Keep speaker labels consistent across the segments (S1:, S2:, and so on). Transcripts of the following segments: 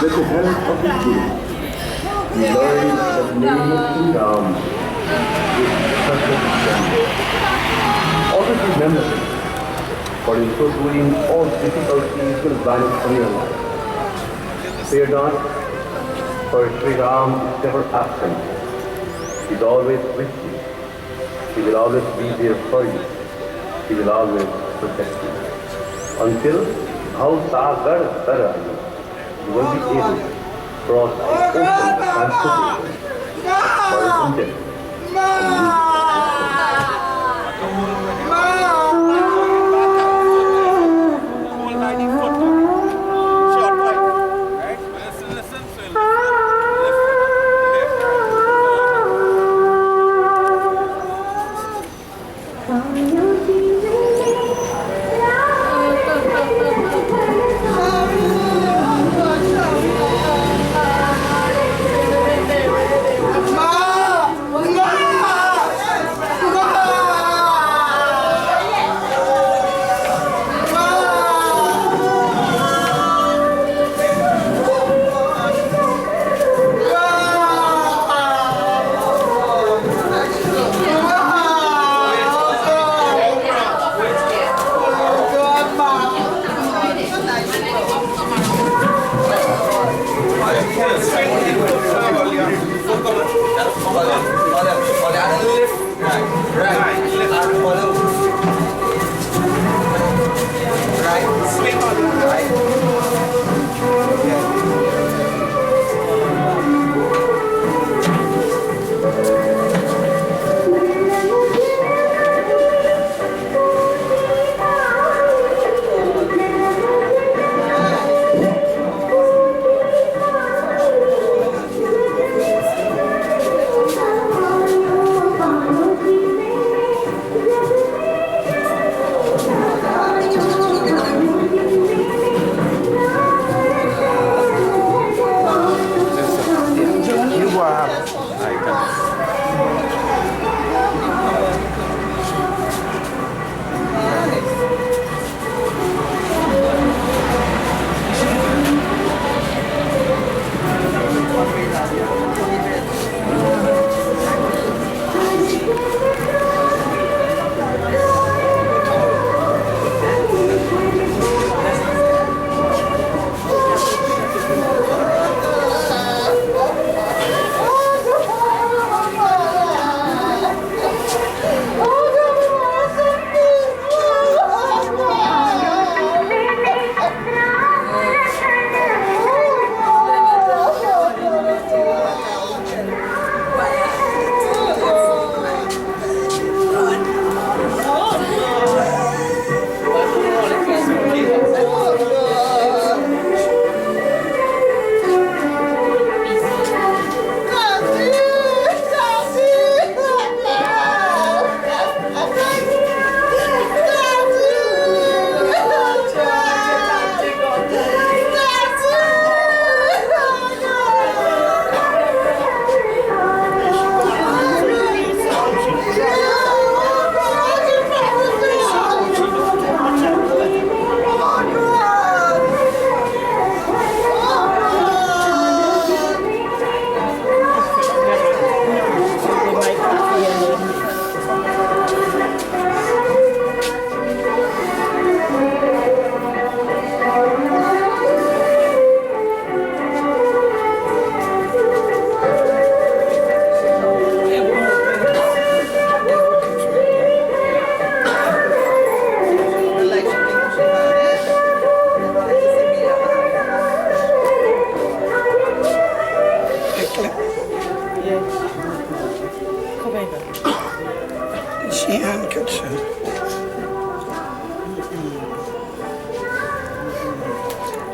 S1: With the help of his guru, he learned the name of Sri Ram with perfect memory. Always remember it, for in so doing all difficulties will vanish from your life. Fear not, for Sri Ram is never absent. He is always with you. He will always be there for you. He will always protect you. Until Bhausagar Tara, you will be able to cross the ocean of transportation for India.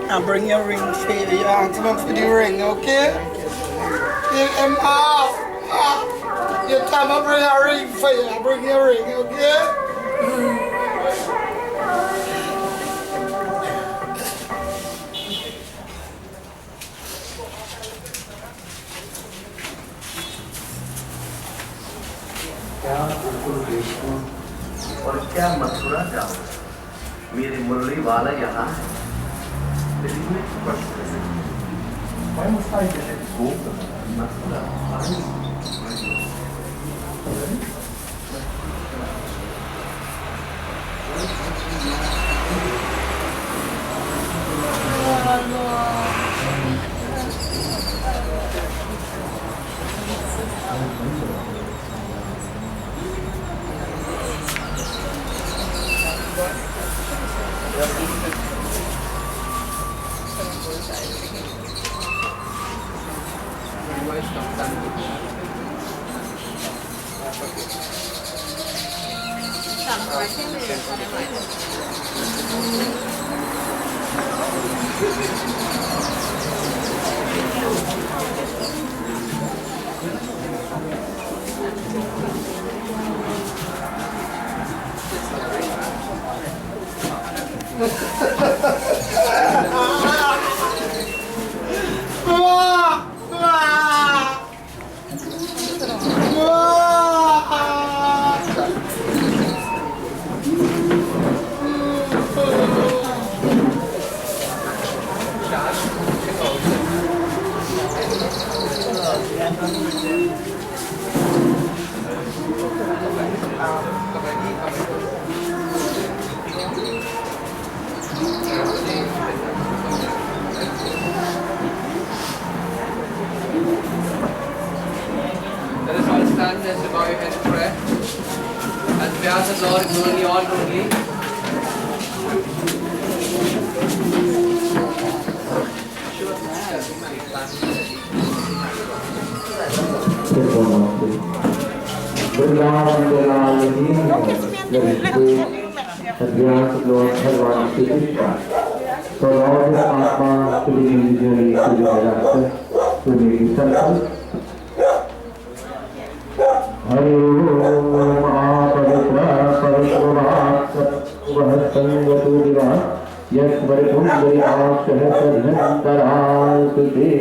S2: And bring your ring for you. You ask them for the ring, okay? Give them half. You time I bring a ring for you. I bring your ring, okay?
S1: क्या बिल्कुल विष्णु और क्या मथुरा जाओ, मेरी मुरली वाला यहाँ है। दिल्ली में Why must I get it? Mथुरा So all this Atma to be usually to be directed to the center. Hari Om Apavitra Parishurah Vahasangatu Diva Yasvaripundari Akshahasarhantaral Sudhi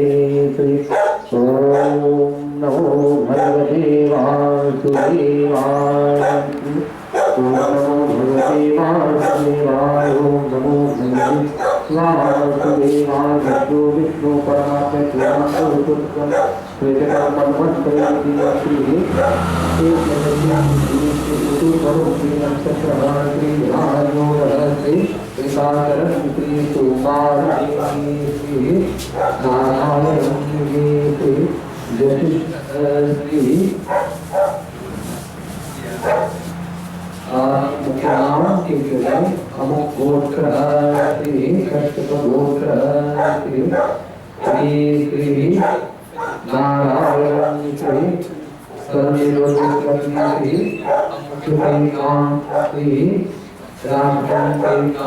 S1: Om Namo Bhagavate Vasudevaya Om Namo Bhagavate Vasudevaya Om Namo Bhagavate Vasudevaya Vishnu Paramatma Swaruputra Vedana Manvantari Diyatri Itu Swarupi Nakshatravantri Rajo Radhati Visakarantri Sumarani Narayanri Jashisri मुख्य नाम के लिए अमुक गोत्र कष्ट गोत्र श्री श्री नारायण श्री सर्वलोकपति श्री रामचंद्र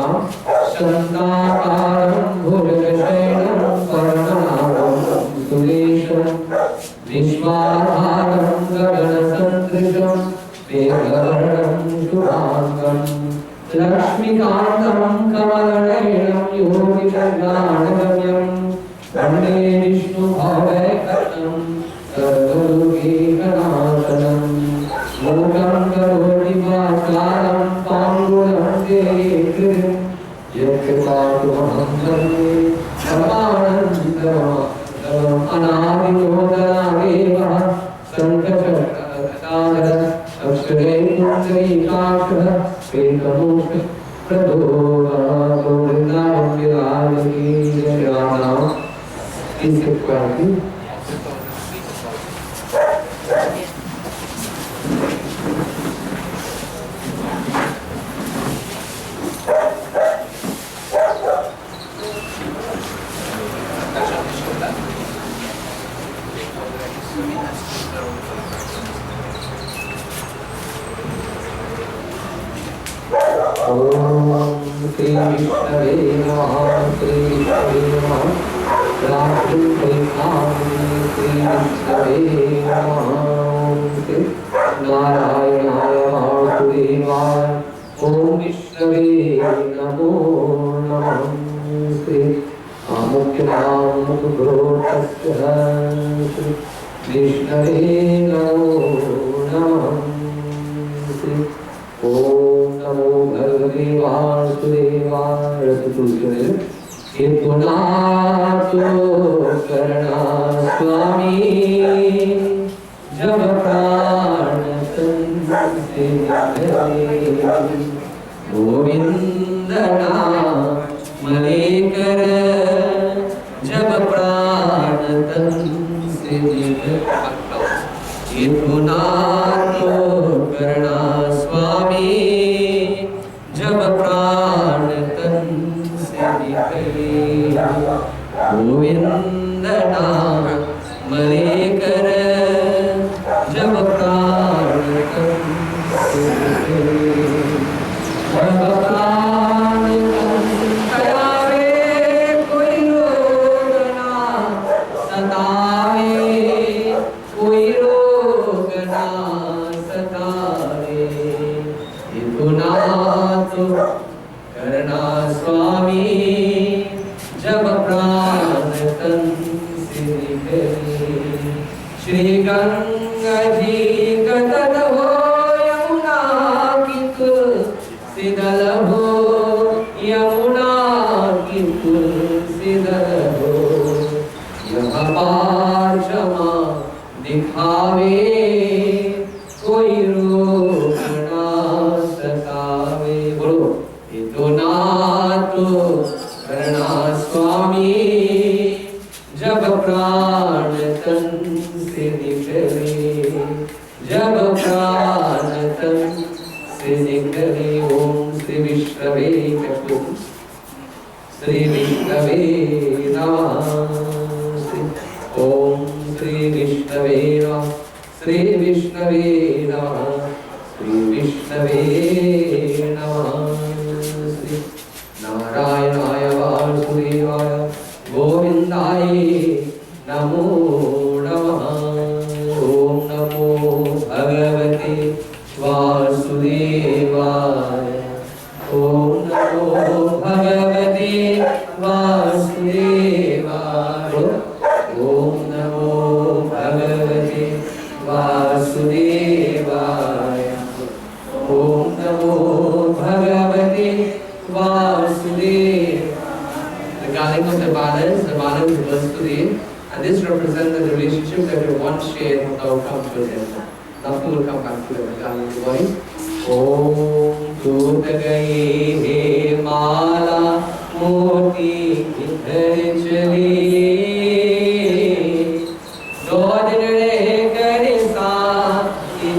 S1: संताकारं भुजगशयनं परमानंदं सुरेशं विश्वाधारं गगनसदृशं मेघवर्णं शुभांगं लक्ष्मीकान्तं कमलनयनं योगिज्ञानगम्यं वन्दे विष्णुभवैकटं सर्वदुर्गेकनाशनं मूकं करोति वाचालं पाङ्गुलं देहिं यत्कृपातुमहं वन्दे परमानन्दम् अनादियोगनादेवः सङ्कटहरः अक्षरे पुण्डरीकाक्षः एकमुखप्रदो गोविन्दां विराजति जयानां इत्युक्तवान्
S3: श्री विष्णवे नमः श्री विष्णवे नमः रात्रि श्री विष्णवे नमः नारायणाय वासुदेवाय ओम विष्णवे नमो नमः श्री मुख्य नाम मुखग्रोतस्य श्री विष्णवे नमो नमः श्री ओम नमो भगवते वासुदेवाय हेतुनाथो करुणा स्वामी जब प्राण संसे गोविंद नाम लेकर जब प्राण तन से हेतुनाथो करुणा स्वामी जब प्राण तन से निकले गोविंद नाम लेकर जब प्राण तन से निकले जब प्राण सतावे कोई रोग ना सतावे कोई रोग ना सतावे हेतुनाथ करुणा स्वामी जब प्राण तन से निकले श्री गंगा जी का तट हो यमुना की तुलसी दल हो यमुना की तुलसी दल हो यह पार क्षमा दिखावे कोई रोग ना सतावे बोलो हेतुनाथ करुणा स्वामी जब प्राण तन से निकले जब प्राण तन से निकले ओम श्री विष्णवे श्री विष्णवे नमः ओम श्री विष्णवे नमः श्री विष्णवे नमः श्री विष्णवे नमः श्री नारायणाय वासुदेवाय गोविंदाय नमो नमः ओम नमो भगवते वासुदेवाय ओम नमो भगवते वासुदेवाय ओम नमो भगवते वासुदेवाय ओम नमो भगवते वासुदेवाय The garland of the banners reverse to the and this represents the relationship that we once shared now come to an end. Nothing will come back to the garland voice. Om Toot gaye he mala moti kidhar chale do din rahe kar saath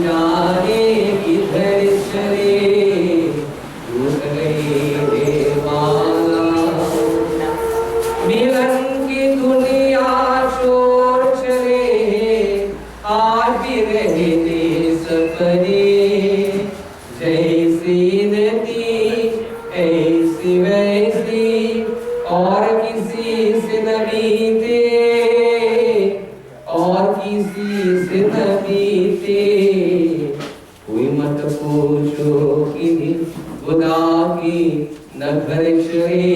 S3: jaane kidhar chale toot gaye he mala मिलन की दुनिया छोड़ चले आज भी रहते सपने जैसी नदी ऐसी वैसी और किसी से न बीते और किसी से न बीते कोई मत पूछो कि खुदा की न घर चले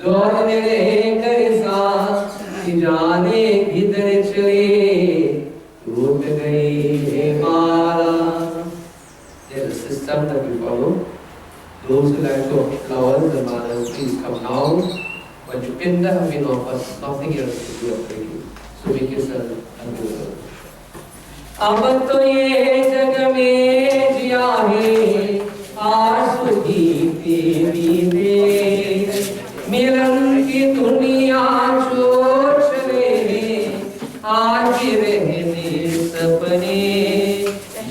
S3: दौड़ने लेकर साथ जाने किधर चले टूट गई है माला. There's a system that we follow. Those who like to flower the mala, please come now. But you can have been offered nothing else to be offering you. So make yourself available. अब तो ये जग में जिया है आंसू ही तेरी दे मिलन की दुनिया छोड़ चले आज रहने सपने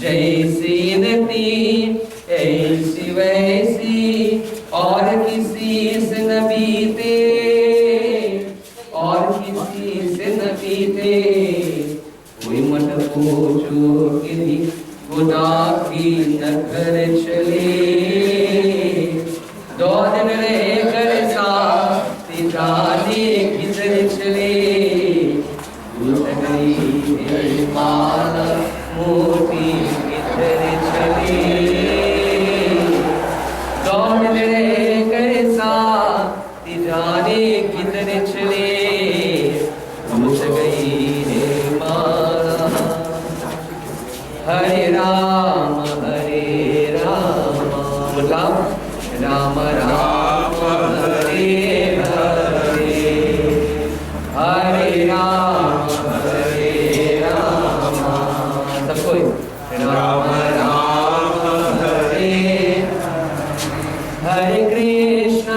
S3: जैसी नदी ऐसी वैसी और किसी से न बीते और किसी से न बीते कोई मत पूछो कि खुदा की न किधर चले, 2 दिन रहकर साथ जाने किधर चले, टूट गई है माला मोती किधर चले, 2 दिन रहकर साथ जाने किधर चले, टूट गई है माला। हरे राम मतलब राम राम हरे हरे, हरे राम सबको राम राम हरे हरे कृष्ण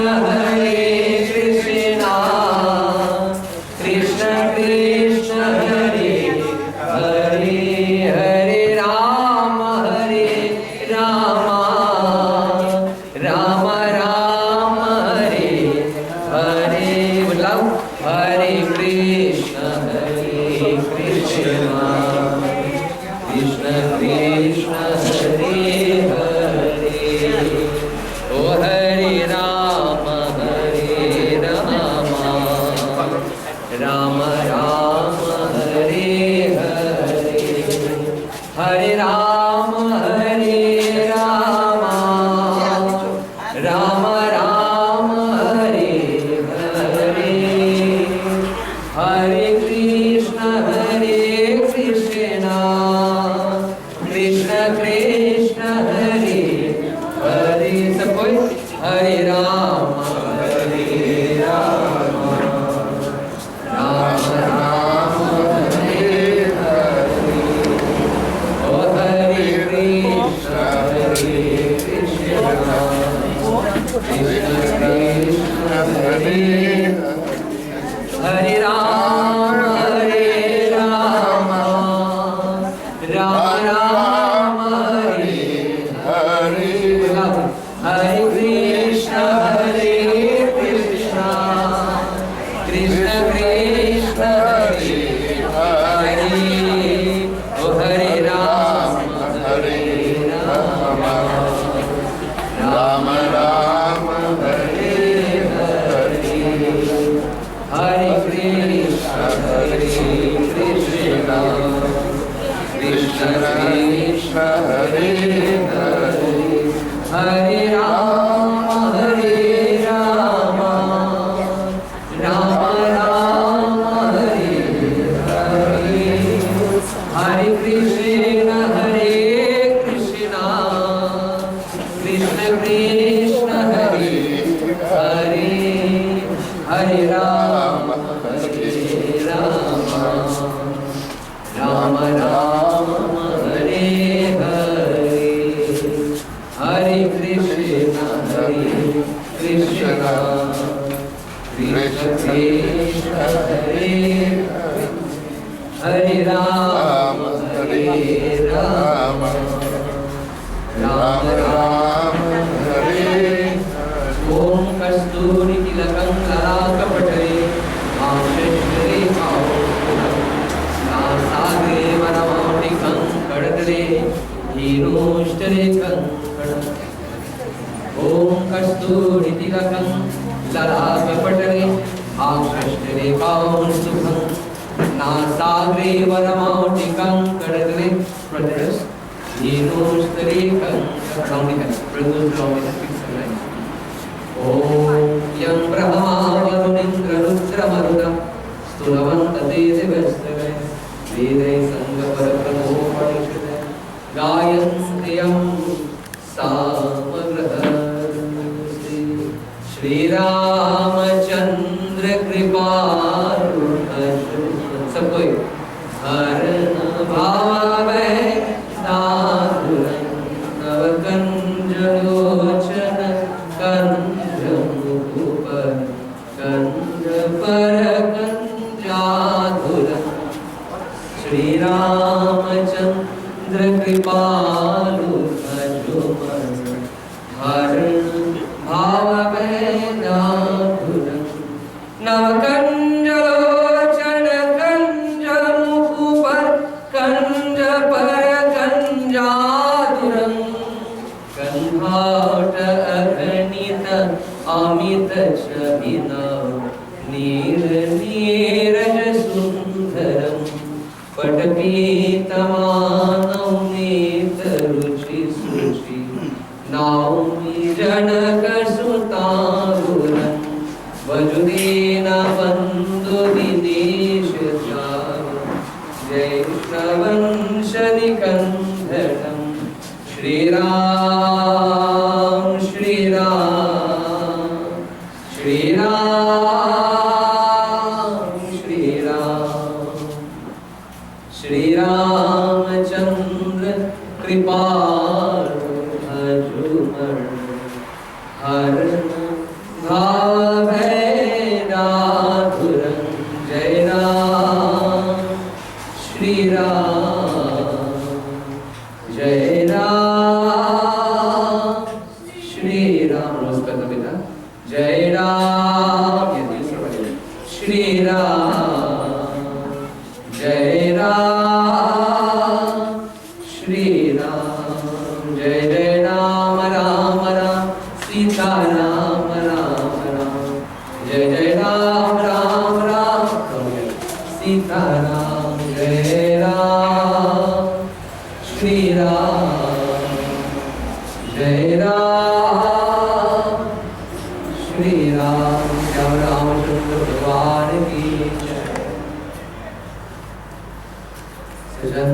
S3: कृष्ण कृष्ण हरे हरे, हरे राम राम राम हरे हरे मतलब हरे कृष्ण कृष्ण कृष्ण हरे हरे, ओ हरे राम राम राम हरे हरे, हरे राम राम राम हरे हरे, हरे कृष्ण कृष्ण कृष्ण हरे हरे, सब कोई हरे राम राम राम हरे हरे, ओ हरे कृष्ण कृष्ण कृष्ण हरे हरे राम राम राम हरे हरे, हरे कृष्ण कृष्ण कृष्ण हरे हरे, ओ हरे राम राम राम हरे हरे, हरे कृष्ण कृष्ण कृष्ण हरे हरे, हरे राम राम राम हरे हरे, हरे कृष्ण कृष्ण कृष्ण हरे हरे, हरे राम राम राम हरे हरे, हरे कृष्ण कृष्ण कृष्ण हरे हरे राम राम राम हरे, ओम कस्तूरी तिलकं ललाटपटले आश्रिष्टे नासाग्रे वरमौलिकं कडगले हीनोष्टरे कंकणम्, ओम कस्तूरी तिलकं ललाटपटले आश्रिष्टे सुखं नासाग्रे वरमौलिकं कडगले प्रदर्श हीनोष्टरे कंकणम्, ओम यं ब्रह्मा वरुणेन्द्र रुद्रमरुतं स्तुवन्ते दिवस्तवे वेदै संगपरब्रह्मोपनिषदे गायन्ति यं सामग्रहस्ते, श्रीरामचन्द्र कृपालु सब कोई हरण भावे साधुरं नवकञ्जलोचन श्रीरामचन्द्र कृपालु हरण भाववेदाधुरं नवकञ्जलोचन कञ्जमुकुपर कञ्जपर कञ्जाधुरं संहाट अगणित अमित छबिन नीर नीरज सुंदरम पटपीतमानं नेतरुचि सुचि नौमि जनकसुतारुरं वजुदेन बन्धु दिनेश जैष्णवंशनिकन्दनं श्रीराम श्रीराम श्रीराम श्रीराम श्रीरामचन्द्र कृपालु अजुमर हरण भावैराधुरं जय राम श्री राम जय राम श्री राम नमस्कार बेटा जय राम श्री राम जय राम श्री राम जय जय राम राम राम सीता राम राम राम जय जय राम राम राम सीता राम जय राम श्री राम जय राम श्री राम श्याम रामचंद्र भगवान की जय। Session.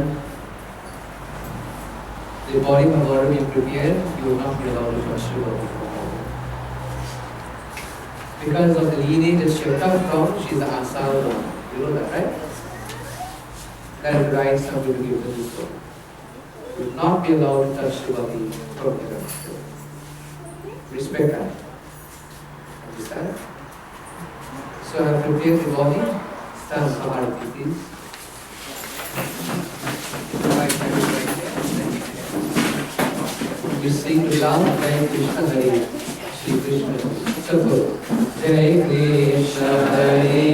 S3: The body has already been prepared. You will not be allowed to touch the body. Because of the lineage that she comes from, she is the Asal one. You know that, right? That is the right somebody to give the disco. You will not be allowed to touch the body from the disco. Respect that. Understand? So I have prepared the body. Stand for Arati, please. You sing to Ram, Jai Krishna Hare, Shri Krishna. So good. Jai Krishna Hare,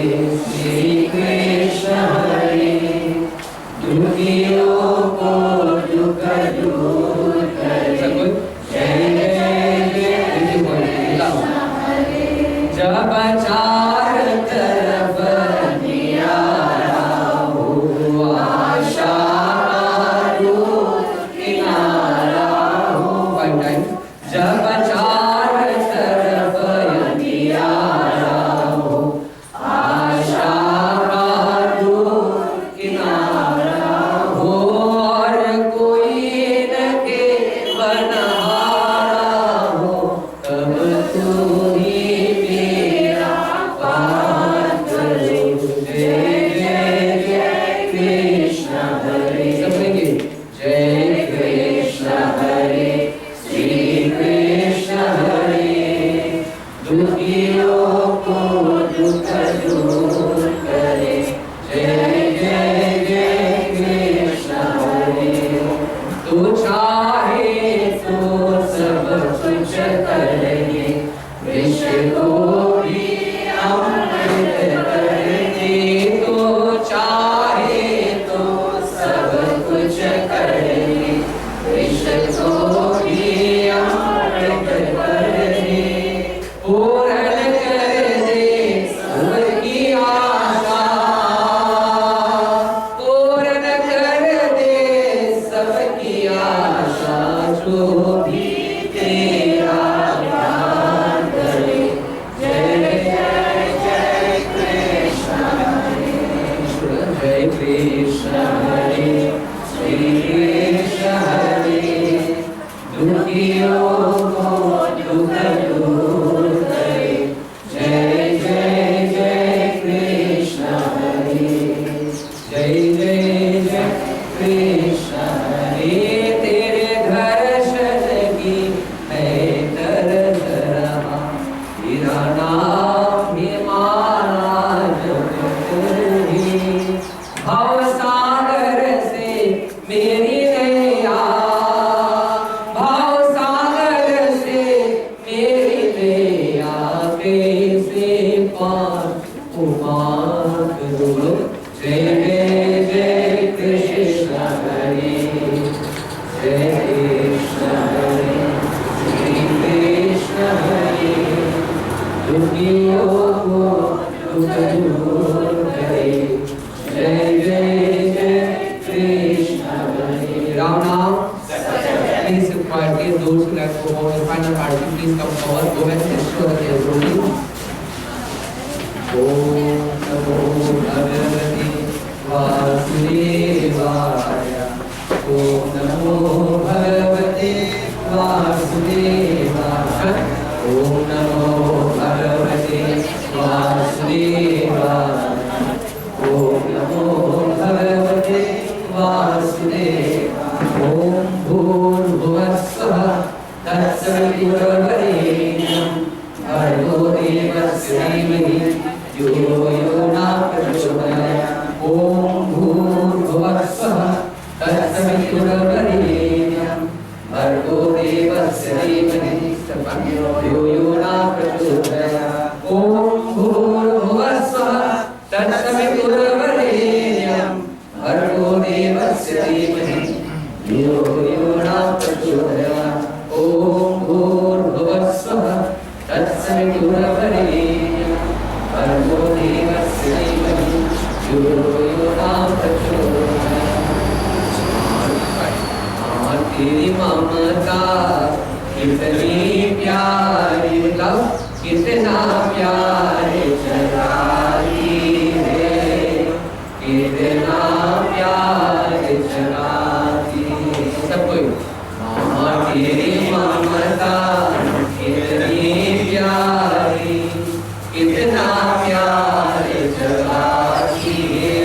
S3: Shri Krishna Hare, Dukhiyo ko dukha dur kare. So good. Jai Krishna Hare, Jab char taraf niyara ho aasha maru kinara ho. Five times. Jab char taraf niyara ho aasha maru kinara ho aur koi न के बनहारा हो तब तू ही मेरा पात्र हो। जय जय जय कृष्ण हरे। सब बोलेंगे जय कृष्ण हरे श्री कृष्ण हरे दुखियों को दुख दूर करे। जय जय जय कृष्ण हरे। तू चाहे तो सब कुछ करेंगे विष को भी अमृत करेंगे। तू चाहे तो सब कुछ करेंगे विष को भी अमृत करेंगे। पूर्ण कर दे सबकी आशा, पूर्ण कर दे सबकी आशा जो भी तेरा ध्यान करे। जय जय जय कृष्ण हरे। जय कृष्ण हरे श्री कृष्ण हरे दुखियों को दुख दूर करे। जय जय जय कृष्ण हरे। जय जय जय कृष्ण हरे। तेरे दर्शन की मैं तरस रहा, तेरा नाम ही महाराज ही। भव सागर से मेरी नैया, भव सागर perform the final party, please come forward. Go back and ensure that they are rolling. Om Namo Bhagavate Vasudevaya. Om Namo Bhagavate Vasudevaya. Om Namo Bhagavate Vasudevaya. Om Namo Bhagavate Vasudevaya. Om Bhurvuvasvaha Tatsavituravarenyam Bhargo Devasya Dhimahi Yo Yona Prachodayat. Om Bhurvuvasvaha Tatsavituravarenyam Bhargo Devasya Dhimahi Yo Yona Prachodayat. Om Bhurvuvasvaha Tatsavituravarenyam Bhargo Devasya Dhimahi Yo Yona Prachodayat. Om Bhurvuvasvaha Tatsavituravarenyam Bhargo Devasya Dhimahi Yo Yona Prachodayat. तेरी ममता कितनी प्यारी, love कितना प्यारे चराती है, कितना प्यारे चराती है। सब कोई माँ तेरी ममता कितनी प्यारी, कितना प्यारे चराती है,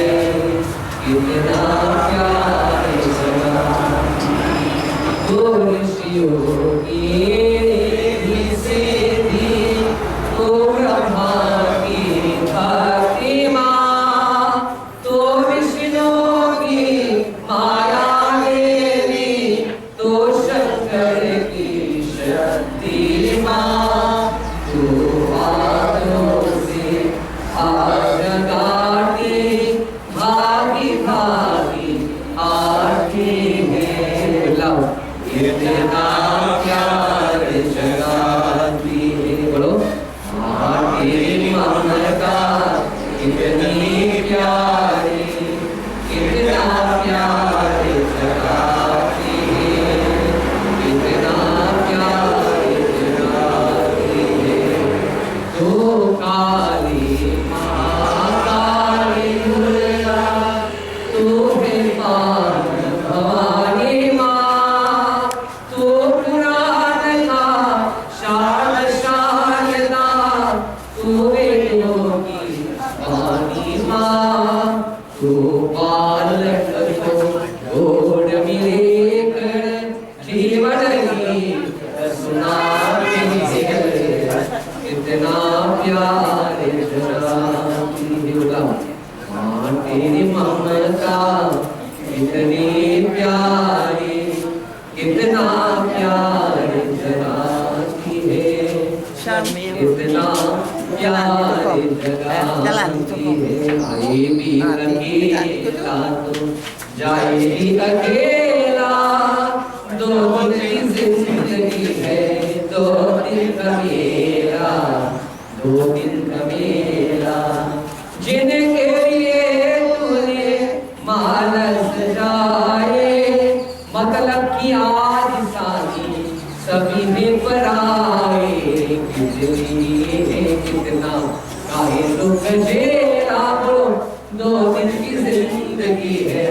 S3: कितना प्यारे चराती है। ऋषियों की सिद्धि तो ब्रह्मा की भक्ति माँ, तो विष्णु की माया देवी, तो शंकर की शक्ति माँ, तो आत्मों से आजगाती भागी भागी आती है। कितना प्यारे जगाती है, बोलो माँ तेरी ममता कितनी प्यारी, कितना प्यारे जगाती है, कितना प्यारे जगाती है। तो काली माँ काली दुर्गा, तू है भवानी माँ, कितना प्यारे जगाती है। माँ तेरी ममता कितनी प्यारी, कितना प्यारे जगाती है, कितना प्यारे जगाती है। आए भी अकेला तो जाए भी अकेला, दो दिन की जिंदगी है, दो दिन का मेला, दो दिन का मेला। जिनके लिए तूने मानस जाए, मतलब की आज सानी सभी में पराए, कितना काहे दुख झेला, बोलो दो दिन की जिंदगी है,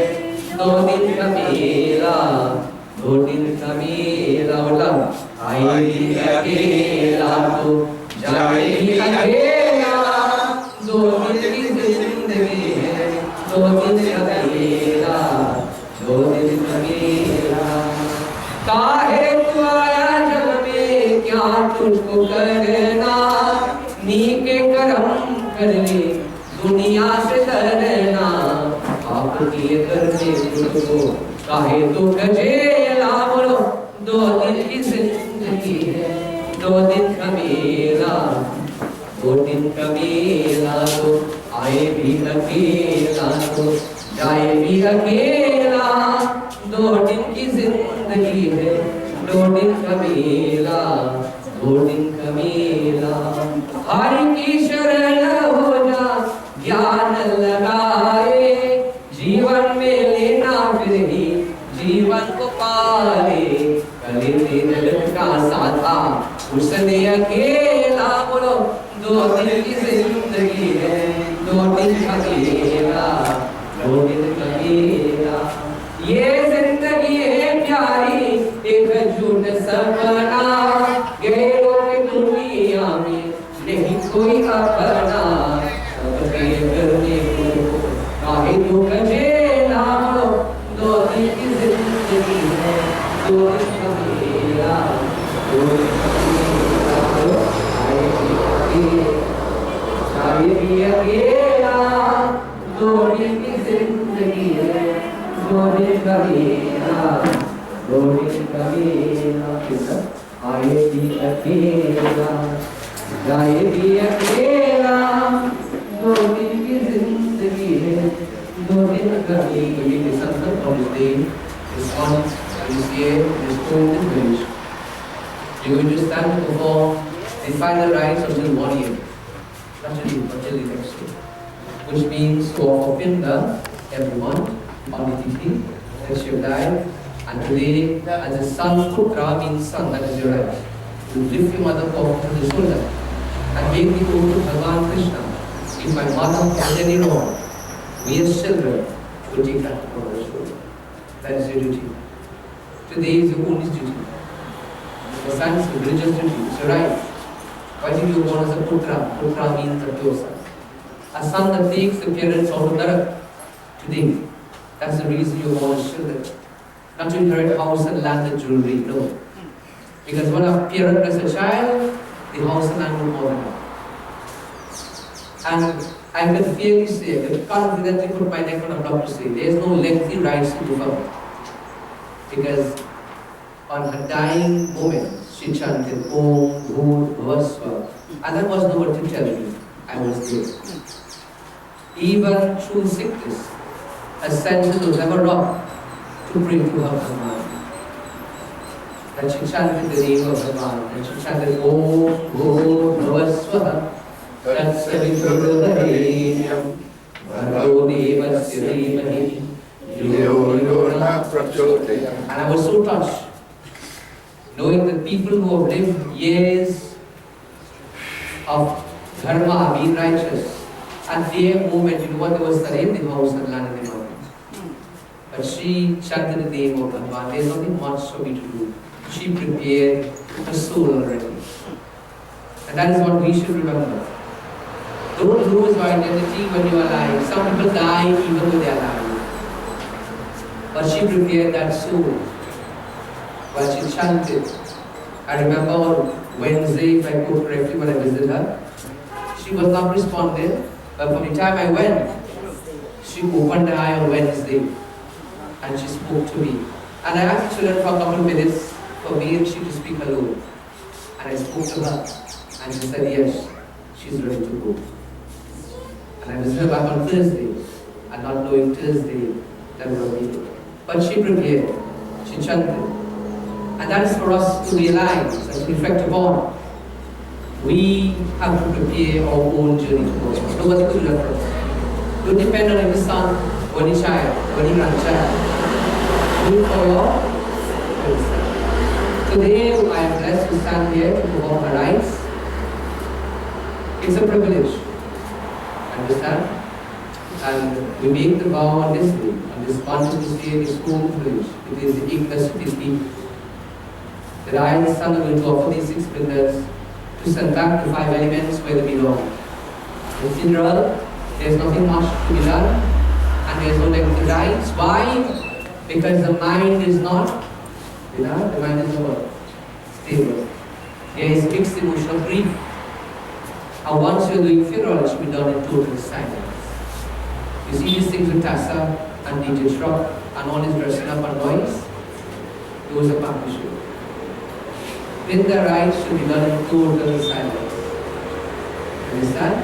S3: दो दिन का मेला, दो दिन का मेला। मतलब आए भी अकेला तो जाए भी अकेला, दो दिन की जिंदगी है, दो दिन का मेला, दो दिन का मेला। काहे तू आया जग में, क्या तुझको करना, नीके कर्म कर ले दुनिया से डरना, आप किए करने तुझको काहे तू गजेला, बोलो दो दिन की जिंदगी है, दो दिन का मेला, दो दिन का मेला। तो आए भी अकेला तो जाए भी अकेला, दो दिन की जिंदगी है, दो दिन का मेला, दो दिन का मेला। हरि की शरण हो जा ज्ञान लगाए, जीवन में लेना फिर ही जीवन को पाले, कले तेरे का था उसने अकेला बोलो 2 दिन की जिंदगी है 2 दिन अकेला 2 दिन अकेला ये जिंदगी है प्यारी एक झूठ सपना गैरों की दुनिया में नहीं कोई अपना सबके करने को काहे दुख झेला 2 दिन की जिंदगी है 2 दिन अकेला 2 दिन अकेला आए भी अकेला 2 दिन की जिंदगी है 2 दिन अकेला 2 दिन अकेला आए भी अकेला जाए भी अकेला 2 दिन की जिंदगी है 2 दिन अकेला ये संकल्प of this day is one this year is going to finish. You're going to stand to perform the final rites until 1 year, not until the next year, which means to offer pinda every month on the tithi that you have died. And today, as a son, putra means son, that is your right. You lift your mother up to the shoulder and make the oath to Bhagavan Krishna. If my mother has any wrong, we as children will take that upon our shoulder. That is your duty. Today is your own duty. The son's religious duty. It's your right. Why did you born as a putra? Putra means a pure son. A son that takes the parents out of Narak today. That's the reason you are born as children. Not to inherit house and land and jewelry, no. Because when a parent is a child, the house and land will more than enough. And I can fairly say, I can confidently put my neck on a block to say, there is no lengthy rites to perform. Because on her dying moment, she chanted Om Bhut Bhuvasva, and there was no one to tell me I was there. Even through sickness, her senses was never wrong to pray to her Bhagavan. And she chanted the name of Bhagavan, and she chanted Om Bhut Bhuvasva, Tatsavitruvarenyam, Bhargo Devasya Dhimahi, Yo Yo Na Prachodayam. And I was so touched, knowing that people who have lived years of dharma, being righteous, at their moment, you know what, they were studying the house and land in the mountains. But she chanted the name of Bhagavan. There is nothing much for me to do. She prepared her soul already. And that is what we should remember. Don't lose your identity when you are alive. Some people die even though they are alive. But she prepared that soul while she chanted. I remember on Wednesday, if I quote correctly when I visited her, she was not responding. But from the time I went, she opened her eye on Wednesday and she spoke to me. And I asked the children for a couple of minutes for me and she to speak alone. And I spoke to her and she said yes, she's ready to go. And I visited her back on Thursday and not knowing Thursday that would be it. But she prepared, she chanted. And that is for us to realize and to reflect upon. We have to prepare our own journey to God. Nobody could do that for us. Don't depend on any son, or any child, or any grandchild. Do it for yourself. Today, I am blessed to stand here to perform my rites. It's a privilege. Understand? And we make the vow on this day, on this wonderful day, this whole village. It is the Ekdashiti that I, the son, are going to offer these 6 pillars to send back the 5 elements where they belong. In funeral, there's nothing much to be done, and there's no lengthy rites. Why? Because the mind is not, the mind is not stable. There is mixed emotional grief. And once you're doing funeral, it should be done in total silence. You see these things with Tassa and DJ Shrock and all this dressing up and noise? Those are partnership. Then the rites should be done in total silence. Understand?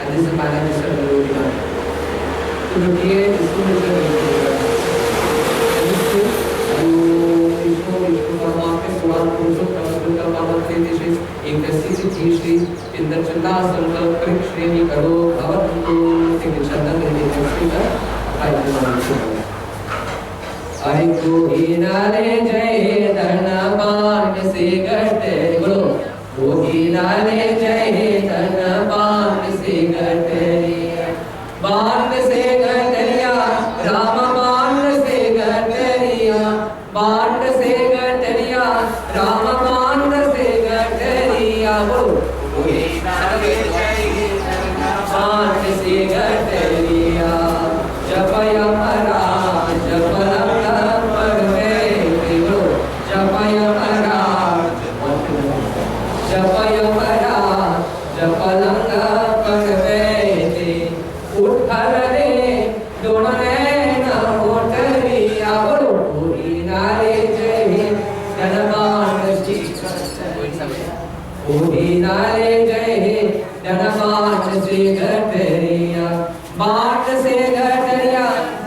S3: And this is the manner which will be done. To prepare the spiritual Hari को ही नारे जय धन बाण से गटे बोलो को ही नारे जय धन बाण से गटे बाण से गटरिया राम बाण से गटरिया बाण से गटरिया राम बाण से गटरिया बोलो को ही नारे जय धन बाण से गटरिया जपय हरा जपलंग परवे दिलो जपय हरा जपय हरा जपलंग परवे दे उठर रे दोणे न उठरिया बोलो पूरी नारे जय धनवान जी पूरी नारे जय धनवान श्री गटरिया बाट से गटरिया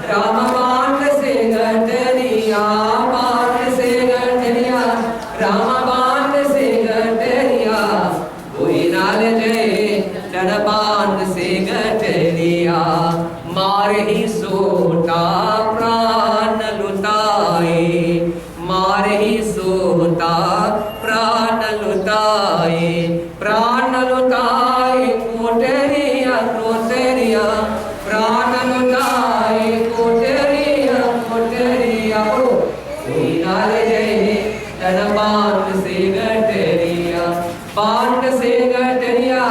S3: राम बाट से गटरिया बाट से गटरिया राम बाट से गटरिया कोई नाल जय डर बाट से गटरिया मार ही सोता प्राण लुटाए मार ही सोता प्राण लुटाए कोटरिया कोटरिया प्राण लुटाए कोटरिया कोटरिया कोई नाल जय धन बाण से गटरिया बाण से गटरिया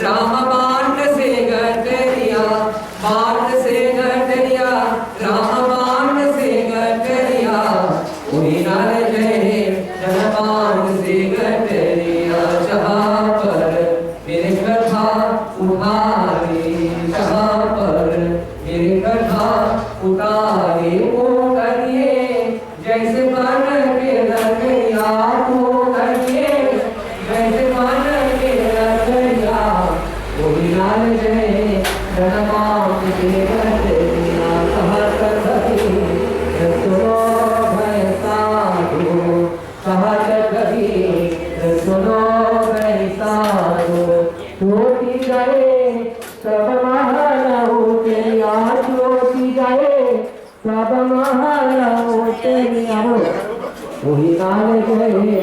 S3: राम बाण से गटरिया बाण से गटरिया राम बाण से गटरिया कोई नाल जय धन बाण से गटरिया जहाँ पर मेरे कथा उठारे जहाँ पर मेरे कथा उतारे वो करिए जैसे मन के रंगया वो करिए जैसे मन के रंगया कोई नाल जय धनवान से गटरिया कहाँ तक सुनो भय साधु कहाँ तक सुनो भय साधु टूटी गए सब महल होते यार टूटी गए सब महल होते यार वही नाल गए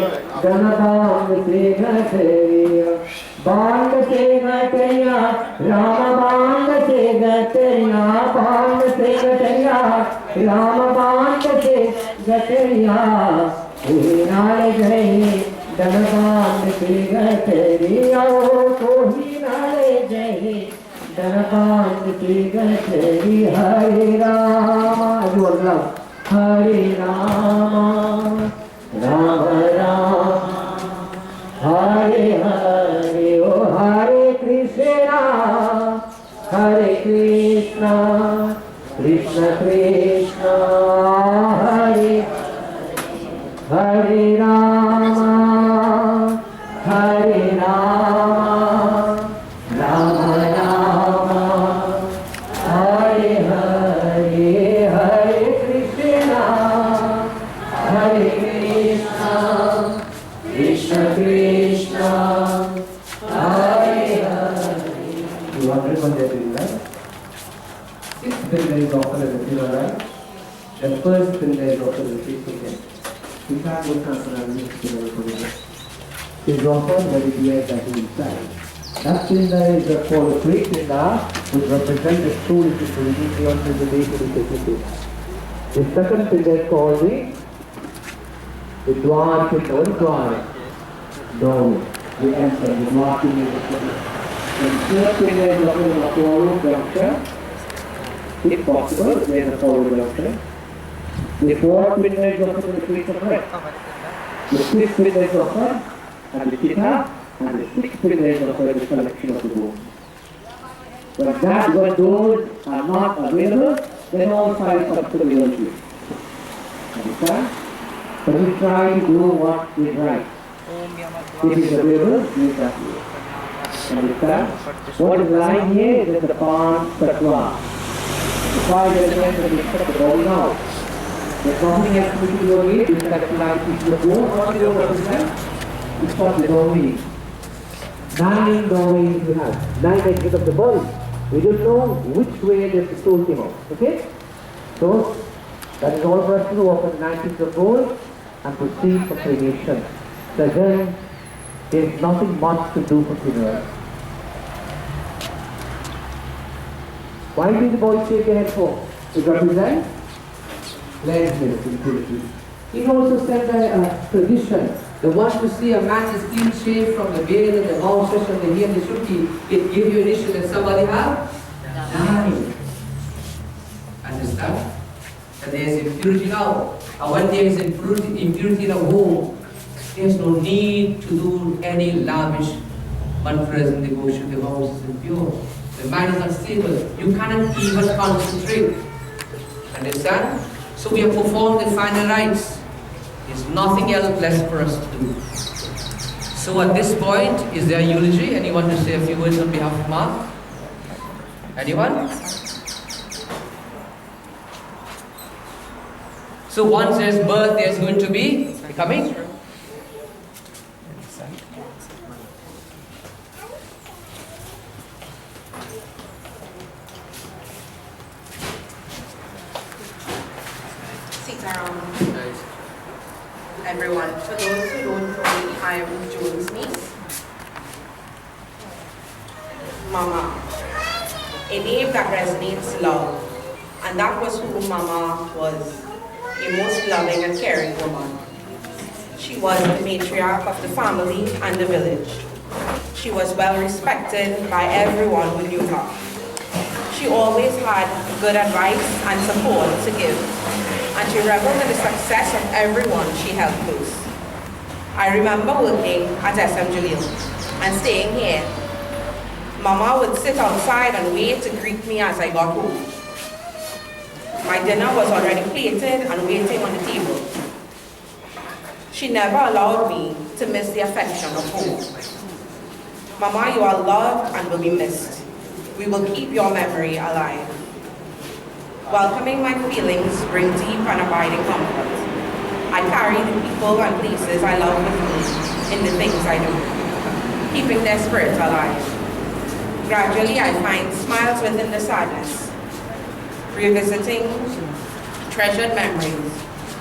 S3: धनवान से गटरिया बाण से गटरिया राम बाण से गटरिया बाण से गटरिया राम बाण से गटरिया वही नाल गए धनवान से गटरिया कोही नाले जय धनवान से गटरी हरे राम हरे राम राम राम हरे हरे ओ हरे Krishna Krishna Krishna Hare Hare Ram Ram Ram Hare Hare Hare Krishna Krishna Krishna Hare Hare. You are recommended to that. Sixth pillar is offered as a pillar, right? The first pillar is offered as a fifth. We can't go transfer and mix pillar for is offered by the beer that is inside. That pillar is a follow three pillar which represent the soul is the beyond the day to the place. The second pillar is called the Dwar pillar. What is Dwar? Doorway. The enter, the marking is the pillar. The third pillar is offered a follow structure. If possible, there is a follow structure. The fourth pillar is offered the place of rest. The fifth pillar is offered and the kita, and the sixth pillar is offered the collection of the bones. But that when those are not available, then all five are available to you. Understand? But we try to do what is right. If it is available, use that way. Understand? What is lying here is the palm satwa. The five elements that we expect all now. There's nothing else to do over here. This is actually the bone. What is your represent? It's called the domain. 9 domains you have. 9 edges of the body. We don't know which way the soul came out. Okay? So, That is all for us to do after the 19th of gold and proceed for cremation. So again, there's nothing much to do for funeral. Why do the boys shake their head for? To represent cleanliness and purity. It also said by tradition, the one to see a man is clean shaved from the beard and the moustache from the hair and the shuki, it gives you an issue that somebody have died. Understand? And there is impurity now. And when there is impurity in a home, there is no need to do any lavish mantras and devotion. The house is impure. The mind is unstable. You cannot even concentrate. Understand? So we have performed the final rites. There's nothing else left for us to do. So at this point, is there eulogy? Anyone to say a few words on behalf of Mark? Anyone? So once there's birth, there's going to be coming.
S4: Everyone, for those who don't know me, I am Joan's niece, Mama. A name that resonates love, and that was who Mama was, a most loving and caring woman. She was the matriarch of the family and the village. She was well respected by everyone who knew her. She always had good advice and support to give, and she reveled in the success of everyone she held close. I remember working at SM Jalil and staying here. Mama would sit outside and wait to greet me as I got home. My dinner was already plated and waiting on the table. She never allowed me to miss the affection of home. Mama, you are loved and will be missed. We will keep your memory alive. Welcoming my feelings bring deep and abiding comfort. I carry the people and places I love with me in the things I do, keeping their spirits alive. Gradually, I find smiles within the sadness. Revisiting treasured memories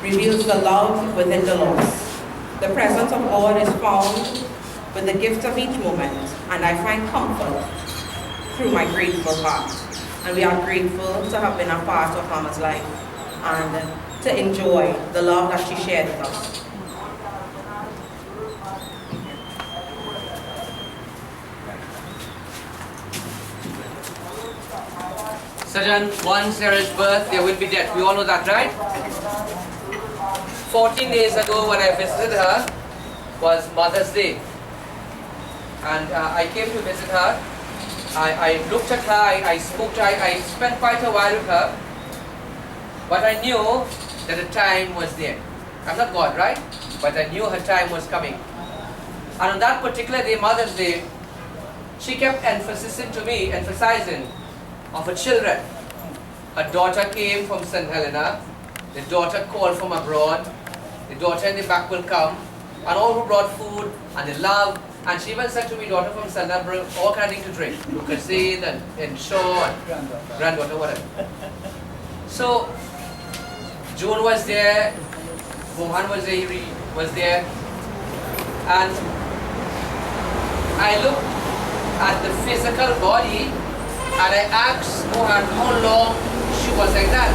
S4: reveals the love within the loss. The presence of God is found with the gift of each moment, and I find comfort through my grateful heart. And we are grateful to have been a part of Mama's life and to enjoy the love that she shared with us.
S3: Sajan, once there is birth, there will be death. We all know that, right? 14 days ago when I visited her was Mother's Day. And I came to visit her. I looked at her, I spoke to her, I spent quite a while with her. But I knew that the time was there. I'm not God, right? But I knew her time was coming. And on that particular day, Mother's Day, she kept emphasizing of her children. Her daughter came from St. Helena, the daughter called from abroad, the daughter in the back will come, and all who brought food and the love. And she even said to me, daughter from St. Helena, bring all kind of things to drink. Lucasade and Shaw and granddaughter, whatever. So, June was there, Mohan was there, Yuri was there, and I looked at the physical body and I asked Mohan how long she was like that.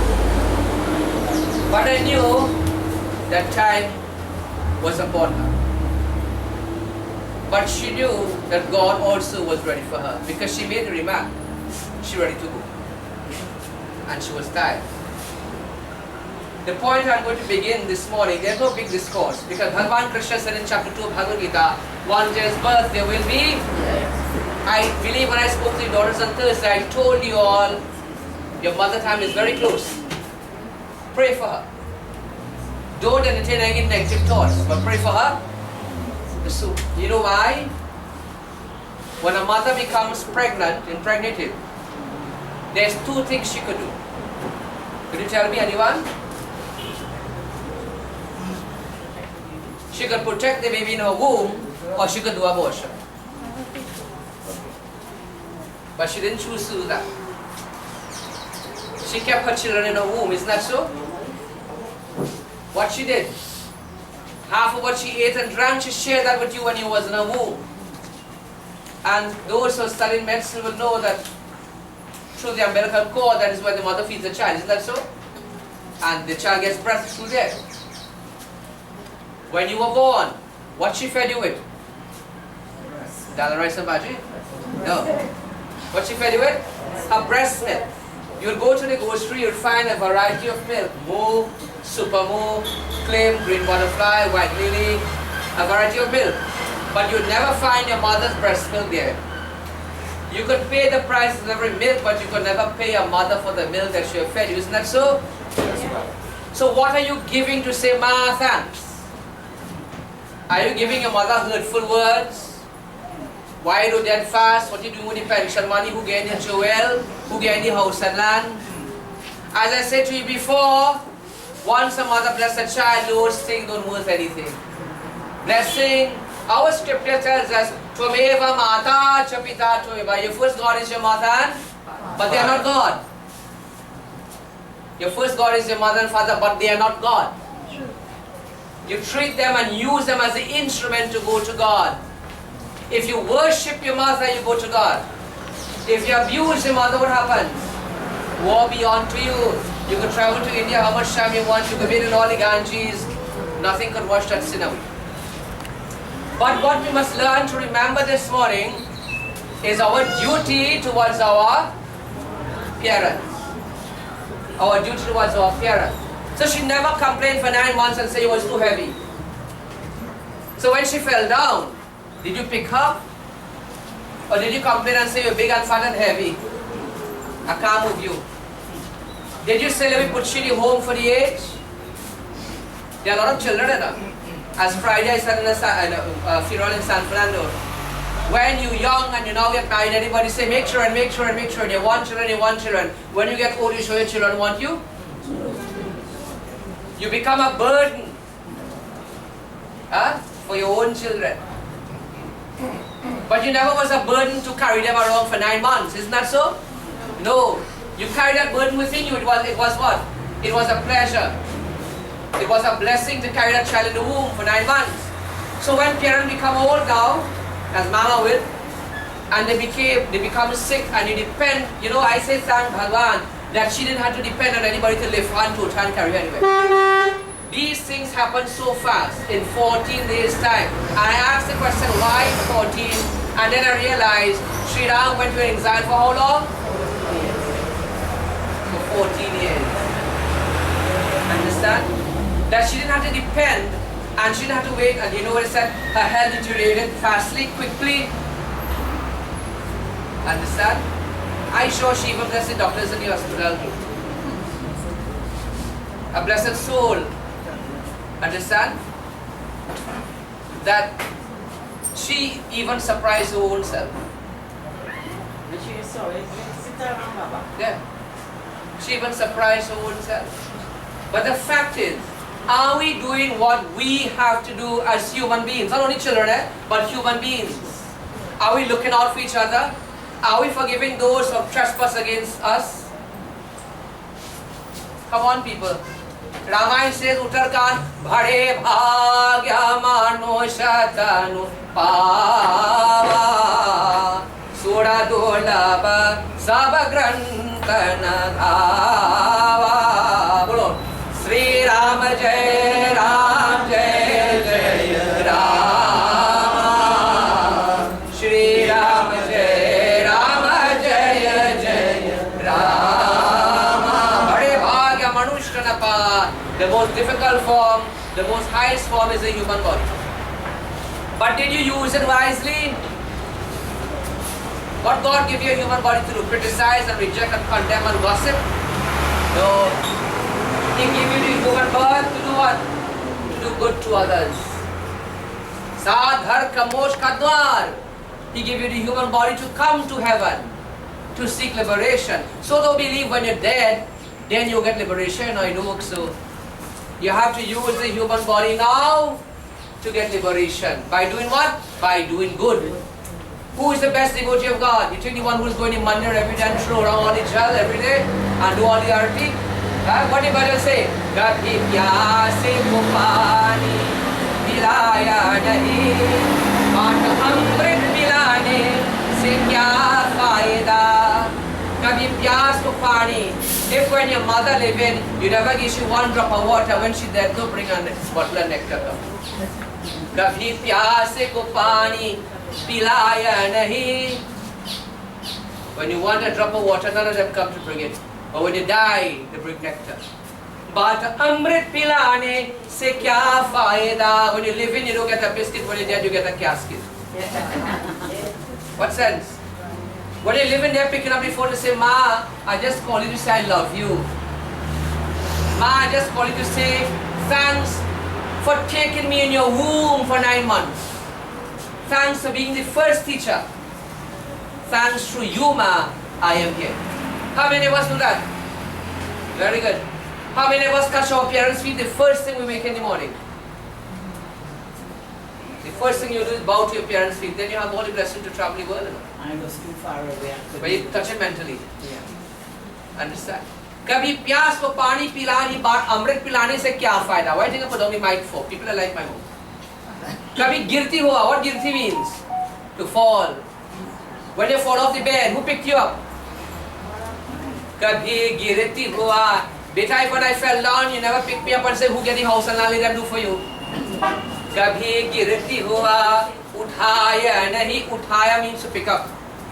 S3: But I knew that time was upon her. But she knew that God also was ready for her because she made the remark, she ready to go. And she was tired. The point I'm going to begin this morning, there's no big discourse because Bhagavan Krishna said in chapter 2 of Bhagavad Gita, once there's birth, there will be. I believe when I spoke to your daughters on Thursday, I told you all, your mother time is very close. Pray for her. Don't entertain any negative thoughts, but pray for her. So, you know why? When a mother becomes pregnant, impregnated, there's two things she could do. Could you tell me, anyone? She could protect the baby in her womb, or she could do abortion. But she didn't choose to do that. She kept her children in her womb, isn't that so? What she did? Half of what she ate and drank, she shared that with you when you was in her womb. And those who are studying medicine will know that through the umbilical cord, that is where the mother feeds the child. Isn't that so? And the child gets breast through there. When you were born, what she fed you with? Dal, rice and bhaji? No. What she fed you with? Her breast milk. You'll go to the grocery, you'll find a variety of milk. Moo, super moo, claim, green butterfly, white lily, a variety of milk. But you'll never find your mother's breast milk there. You could pay the price of every milk, but you could never pay your mother for the milk that she fed you. Isn't that so? So what are you giving to say, Ma, thanks? Are you giving your mother hurtful words? Why do they fast? What are you doing with the pension money? Who gained the jewel? Who gained the house and land? As I said to you before, once a mother bless a child, those things don't worth anything. Blessing, our scripture tells us, Tvameva Mata Chapita Tvameva. Your first God is your mother, but they are not God. Your first God is your mother and father, but they are not God. You treat them and use them as the instrument to go to God. If you worship your mother, you go to God. If you abuse your mother, what happens? War be unto you. You could travel to India how much time you want. You could be in all the Ganges. Nothing could wash that sin away. But what we must learn to remember this morning is our duty towards our parents. Our duty towards our parents. So she never complained for 9 months and say it was too heavy. So when she fell down, did you pick her? Or did you complain and say you're big and fat and heavy? I can't move you. Did you say let me put you in the home for the age? There are a lot of children in her. As Friday I said in a funeral in San Fernando, when you're young and you now get married, anybody say make sure and make sure and make sure. You want children, you want children. When you get old, you show your children want you. You become a burden for your own children. But you never was a burden to carry them around for 9 months, isn't that so? No. You carried that burden within you. It was what? It was a pleasure. It was a blessing to carry that child in the womb for 9 months. So when parents become old now, as Mama will, and they become sick and you depend, I say thank Bhagwan that she didn't have to depend on anybody to lift one to and carry her anywhere. These things happen so fast, in 14 days time. I asked the question, why 14? And then I realized, Sri Ram went to exile for how long? For 14 years. Understand? That she didn't have to depend, and she didn't have to wait, and you know what it said? Her health deteriorated fastly, quickly. Understand? I sure she even blessed the doctors in the hospital too. A blessed soul. Understand? That she even surprised her own self. Yeah. She even surprised her own self. But the fact is, are we doing what we have to do as human beings? Not only children, but human beings. Are we looking out for each other? Are we forgiving those who have trespassed against us? Come on, people. Ramayana says, Uttarkan, Bhare Bhagya Mano Shatanu Pava Sura Dolaba Sabagrantana Dhava. Bolo. Sri Ram Jai Ram Jai Jai Rama. Shri Ram Jai Ram Jai Jai Rama. Bhare Bhagya Manushtana. The most difficult form, the most highest form is the human body. But did you use it wisely? What God give you a human body to do? Criticize and reject and condemn and gossip? No. He gave you the human birth to do what? To do good to others. Sadhar kamosh kadwar. He gave you the human body to come to heaven, to seek liberation. So don't believe when you're dead, then you get liberation. No, it don't work so. You have to use the human body now to get liberation. By doing what? By doing good. Who is the best devotee of God? You think the one who is going to mandir every day and throw around all the jal every day and do all the arati? What did Bhajan say? Kabhi pyase ko pani pilaya nahi, but amrit pilane se kya fayda? Kabhi pyas ko pani. If when your mother live in, you never give she one drop of water, when she dead, no bring a bottle of nectar. Kabhi pyase ko pani pilaya nahi. When you want a drop of water, none of them come to bring it. But when you die, they bring nectar. But amrit pilane se kya fayda? When you live in, you don't get a biscuit. When you're dead, you get a casket. What sense? When you live in there, picking up the phone to say, Ma, I just call you to say I love you. Ma, I just call you to say thanks for taking me in your womb for 9 months. Thanks for being the first teacher. Thanks to you, Ma, I am here. How many of us do that? Very good. How many of us touch our parents' feet the first thing we wake in the morning? The first thing you do is bow to your parents' feet. Then you have all the blessing to travel the world.
S5: I was too far away.
S3: But you touch it mentally. Understand? Kabhi pyas ko pani pilani, but amrit pilane se kya fayda? Why did I put on the mic for? People are like my mom. Kabhi girti hua. What girti means? To fall. When you fall off the bed, who picked you up? Kabhi girti hua. Beta, when I fell down, you never picked me up and said, who get the house and I'll let them do for you. Kabhi girti hua. Uthaya nahi. Uthaya means to pick up.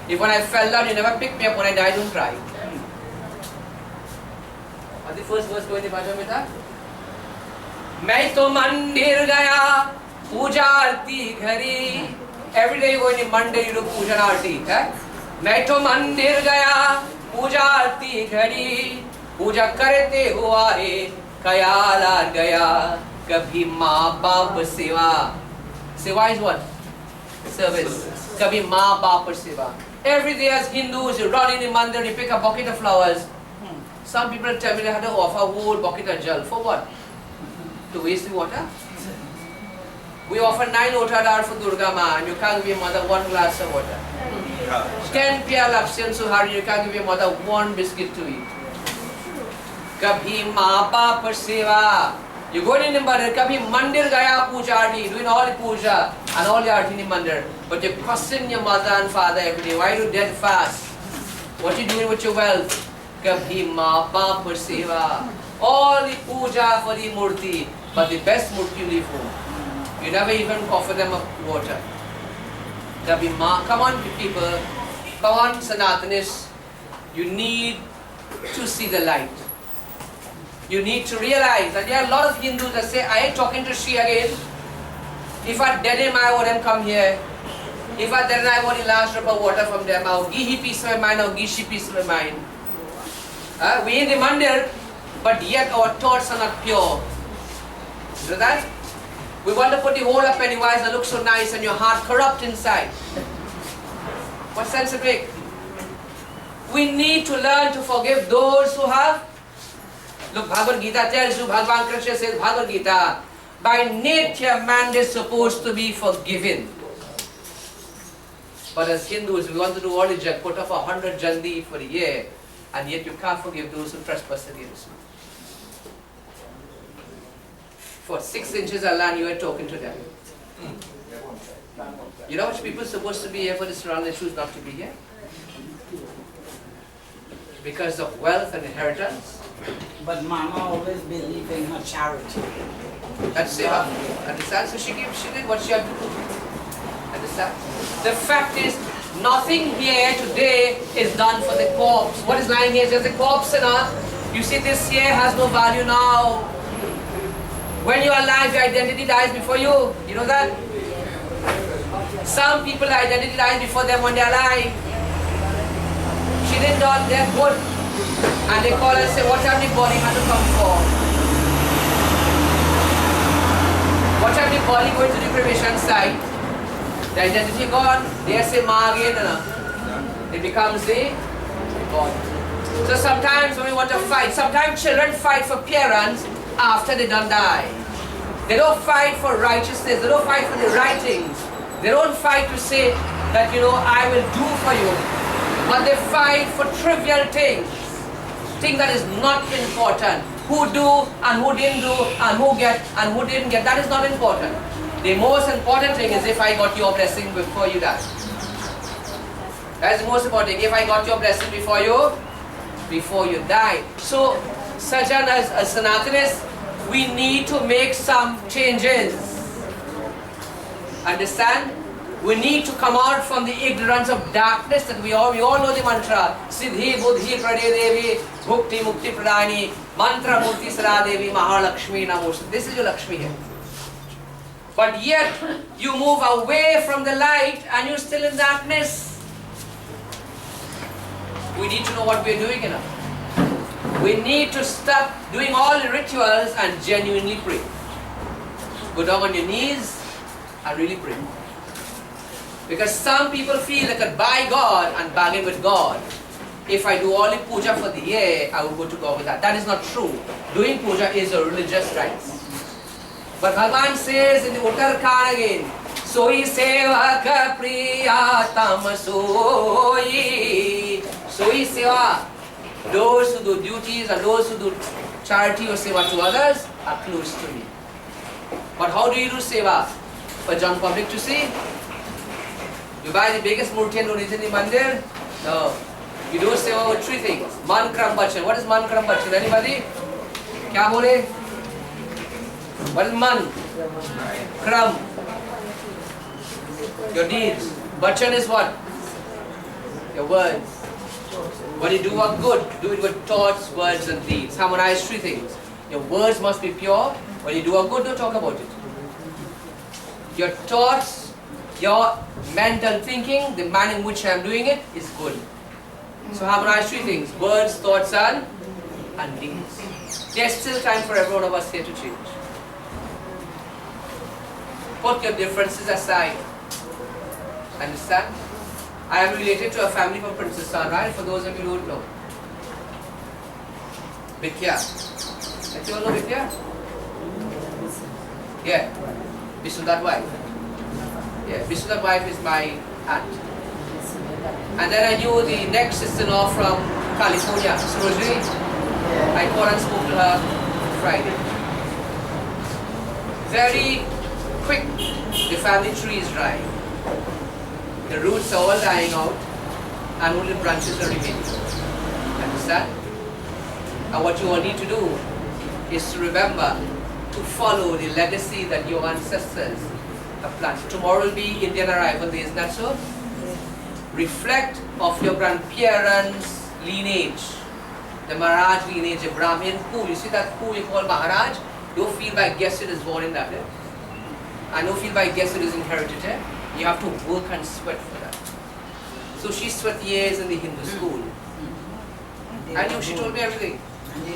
S3: If when I fell down, you never picked me up. When I died, don't cry. What's the first verse going to Bhajan Beta? मैं तो मंदिर गया पूजा आरती घरी. Every day you go in the Monday, you do puja and aarti. मैं तो मंदिर गया पूजा आरती घड़ी. पूजा करते हुआ है ख्याल आ गया कभी माँ बाप सेवा. Seva is what? Service. Kabhi maa baap par seva. Every day as Hindus, you run in the mandir, you pick a bucket of flowers. Some people tell me they had to offer a whole bucket of jal. For what? To waste the water? We offer 9 otadar for Durga Ma, and you can't give your mother 1 glass of water. 10 pyal absent suhari, you can't give your mother 1 biscuit to eat. Kabhi maa baap par seva. You go in the mandir, kabhi mandir gaya puja aarti, doing all the puja and all the aarti in the mandir. But you question your mother and father every day. Why do you dead fast? What are you doing with your wealth? Kabhi maa baap par seva. All the puja for the murti, but the best murti you leave home. You never even offer them a water. Kabhi maa, come on people, come on Sanatanists. You need to see the light. You need to realize that there are a lot of Hindus that say, I ain't talking to Shri again. If I dead him, I want him come here. If I dead him, I want the last drop of water from them. I'll give he peace of mind, I'll give she peace of mind. We in the mandir, but yet our thoughts are not pure. You know that? We want to put the whole of Pennywise that looks so nice and your heart corrupt inside. What sense it make? We need to learn to forgive those who have. Look, Bhagavad Gita tells you, Bhagavan Krishna says, Bhagavad Gita, by nature man is supposed to be forgiven. But as Hindus, we want to do all the put up 100 jandi for a year, and yet you can't forgive those who trespass against you. For 6 inches of land, you are talking to them. You know which people are supposed to be here for this round, they choose not to be here? Because of wealth and inheritance.
S5: But Mama always believed in her charity.
S3: That's seva. Understand? So she did what she had to do. Understand? The fact is, nothing here today is done for the corpse. What is lying here is just a corpse, you see, this here has no value now. When you are alive, your identity dies before you. You know that? Some people, identity dies before them when they are alive. She did not, they're good. And they call and say, what have the body had to come for? What have the body going to the cremation site? The identity gone, they say Ma again, it becomes the body. So sometimes when we want to fight, sometimes children fight for parents after they don't die. They don't fight for righteousness, they don't fight for the right things. They don't fight to say that, I will do for you. But they fight for trivial things. thing that is not important. Who do and who didn't do and who get and who didn't get, that is not important. The most important thing is if I got your blessing before you die. That is the most important thing. If I got your blessing before you die. So, Sajan, as Sanatanis, we need to make some changes. Understand? We need to come out from the ignorance of darkness that we all know the mantra. Siddhi Buddhi Pradevi Mukti Mukti Pradani Mantra Murti Saradevi Mahalakshmi Namost. This is your Lakshmi here. But yet you move away from the light and you're still in darkness. We need to know what we're doing enough. We need to stop doing all the rituals and genuinely pray. Go down on your knees and really pray. Because some people feel they could buy God and bargain with God. If I do all the puja for the year, I will go to God with that. That is not true. Doing puja is a religious right. But Bhagavan says in the Uttarkand again, Soi sevaka priyatam soi. Soi seva. Those who do duties and those who do charity or seva to others are close to me. But how do you do seva? For John public to see? You buy the biggest murti and donate in the mandir? No. You do seva with three things. Man kram bachan. What is man kram bachan? Anybody? Kya bole? What is man? Kram. Your deeds. Bachan is what? Your words. When you do what good, do it with thoughts, words and deeds. Harmonize three things. Your words must be pure. When you do what good, don't talk about it. Your thoughts, your mental thinking, the manner in which I am doing it is good. So harmonize three things. Words, thoughts and deeds. There's still time for every one of us here to change. Put your differences aside. Understand? I am related to a family from Princess Anne, for those of you who don't know. Bikya. Don't you all know Bikya? Yeah. Visudat wife. Yeah, Visudat wife is my aunt. And then I knew the next sister-in-law from California, Sarojini. I called and spoke to her Friday. Very quick, the family tree is dry. The roots are all dying out and only branches are remaining. Understand? And what you all need to do is to remember to follow the legacy that your ancestors have planted. Tomorrow will be Indian arrival day, isn't that so? Reflect of your grandparents' lineage. The Maharaj lineage, a Brahmin pool. You see that pool you call Maharaj? Don't feel by guess it is born in that. And don't feel by guess it is inherited. You have to work and sweat for that. So she sweat years in the Hindu school. And she told me everything.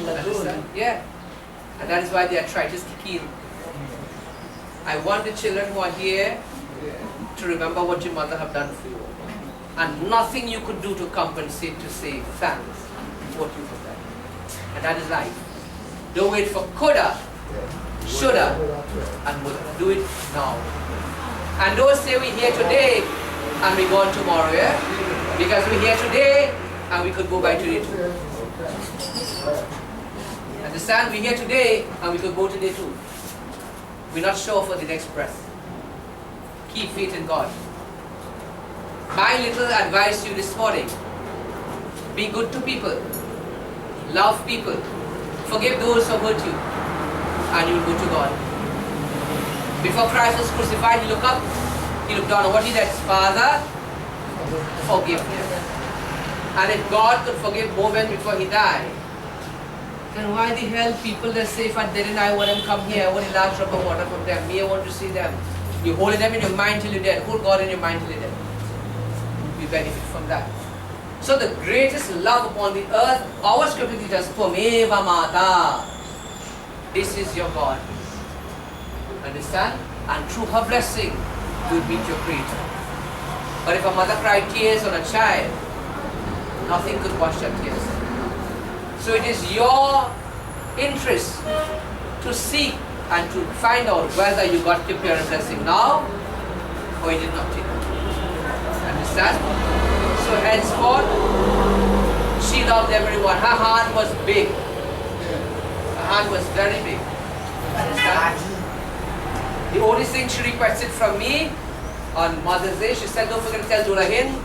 S3: Understand? Yeah. And that is why the arthritis kick in. I want the children who are here to remember what your mother have done for you. And nothing you could do to compensate to say thanks for what you have done. And that is life. Don't wait for coulda, shoulda, and woulda. Do it now. And don't say we're here today and we're gone tomorrow, yeah? Because we're here today and we could go by today too. Understand? We're here today and we could go today too. We're not sure for the next breath. Keep faith in God. My little advice to you this morning: be good to people, love people, forgive those who hurt you, and you will go to God. Before Christ was crucified, he looked up, he looked down, and what he said, Father, forgive them. And if God could forgive Bowen before he died, then why the hell people that say, if I didn't, I wouldn't come here, I want a large drop of water from them, me, I want to see them. You hold them in your mind till you're dead, hold God in your mind till you're dead. You benefit from that. So the greatest love upon the earth, our scripture teaches, Tvameva Mata. This is your God. Understand? And through her blessing, you will meet your Creator. But if a mother cried tears on a child, nothing could wash her tears. So it is your interest to seek and to find out whether you got your parent blessing now or you did not take it. Understand? So henceforth, shield out everyone. Her heart was big. Her heart was very big. Understand? The only thing she requested from me on Mother's Day, she said, don't forget to tell Dulahin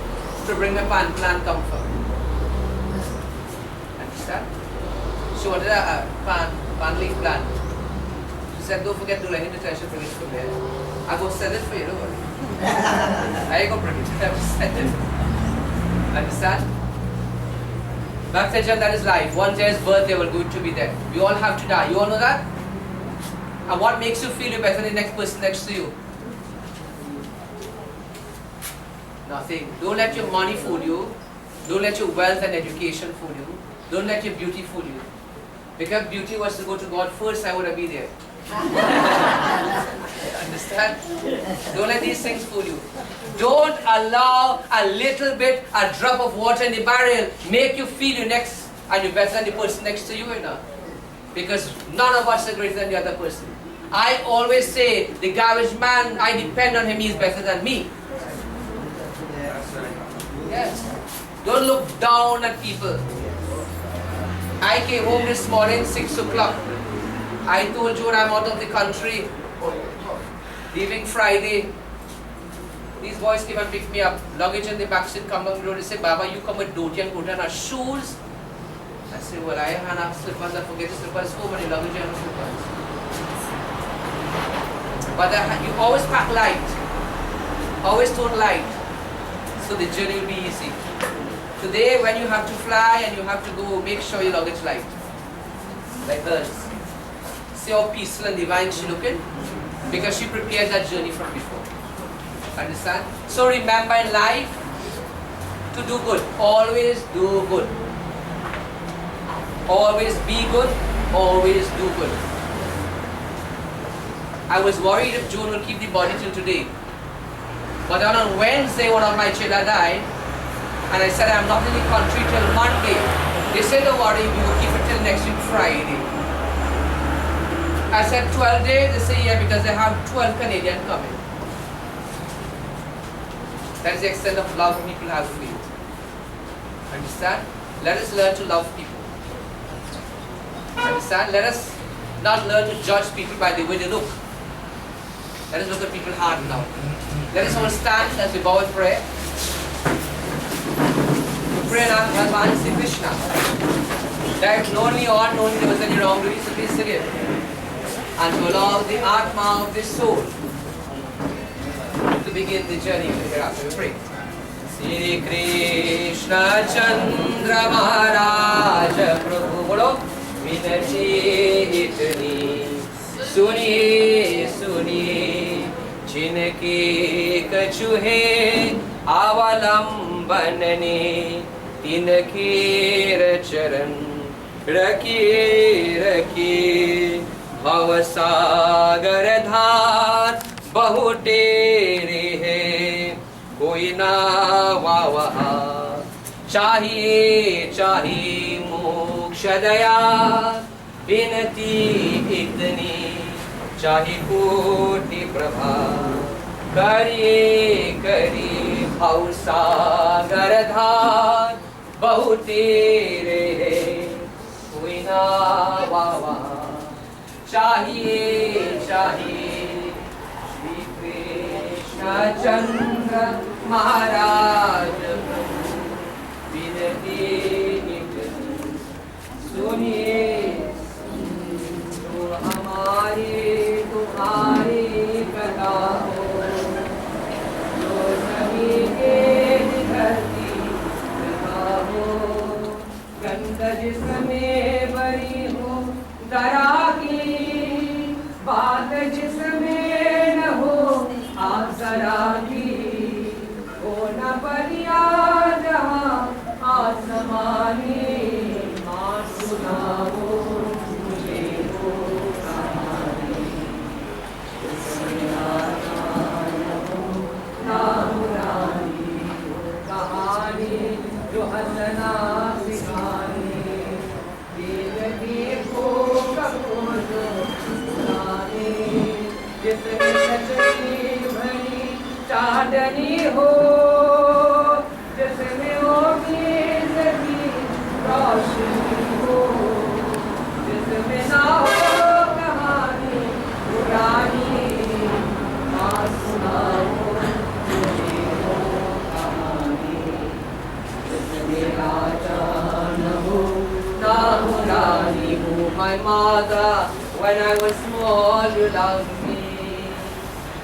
S3: to bring me pan comfort. Understand? She wanted a pan leaf plant. She said, don't forget Dulahin to tell her to bring it from there. I go send it for you, don't worry. I go bring it. I will send it. Understand? Bhaktajan, that is life. One day's birth, they will going to be there. We all have to die. You all know that? And what makes you feel you're better than the next person next to you? Nothing. Don't let your money fool you. Don't let your wealth and education fool you. Don't let your beauty fool you. Because beauty was to go to God first, I would have been there. Understand? Don't let these things fool you. Don't allow a little bit, a drop of water in the barrel, make you feel you're next and you're better than the person next to you, you know. Because none of us are greater than the other person. I always say, the garbage man, I depend on him, he's better than me. Yes. Don't look down at people. I came home this morning, 6 o'clock. I told you I'm out of the country, leaving Friday. These boys came and picked me up. Luggage in the back seat, come on the road. They said, Baba, you come with dhoti and kota and our shoes. I said, well, I have slippers. I forget the slippers. So many luggage and slippers. But you always pack light. Always tone light. So the journey will be easy. Today, when you have to fly and you have to go, make sure your luggage light. Like hers. See how peaceful and divine she looking? Because she prepared that journey from before. Understand? So remember in life to do good. Always do good. Always be good. Always do good. I was worried if June will keep the body till today. But then on Wednesday, one of my children died. And I said, I'm not in the country till Monday. They said, don't worry, we will keep it till next week, Friday. I said, 12 days? They say, yeah, because they have 12 Canadians coming. That is the extent of love people have for you. Understand? Let us learn to love people. Understand? Let us not learn to judge people by the way they look. Let us look at people hard now. Let us all stand as we bow in prayer. Pray now, Bhagwan Sri Krishna. That knowingly or unknowingly there was any wrongdoing, so please forgive. And to allow the Atma of this soul to begin the journey of the hereafter. We pray. Sri Krishna Chandra Maharaj Prabhu Bolo Minati Itni Suniye Suniye Chinki Kachuhe Avalambanane Tinakir Charan Raki Raki Bhavasagar Dhar Bahutere Hai Koi na Vavaha Chahiye Chahi Moksha Daya Binati Itni Chahi Koti Prabha Kariye Kari Bhavasagar Dhar Bahutere Hai Koi na Vavaha Chahiye Chahiye Shri Krishna Chandra Maharaj Binati Suniye तो हमारी तुम्हारी कथा हो जो सभी के धरती कथा हो गंध जिसमें बरी हो दरा की बात जिसमें न हो आप जरा की हो न परिया जहाँ आसमानी माँ सुनाओ मुझे हो कहानी राम रानी कहानी जो हंसना सिखानी जिसमें सचनी भरी चांदनी हो जिसमें होगी सभी रोशनी my mother, when I was small, you loved me.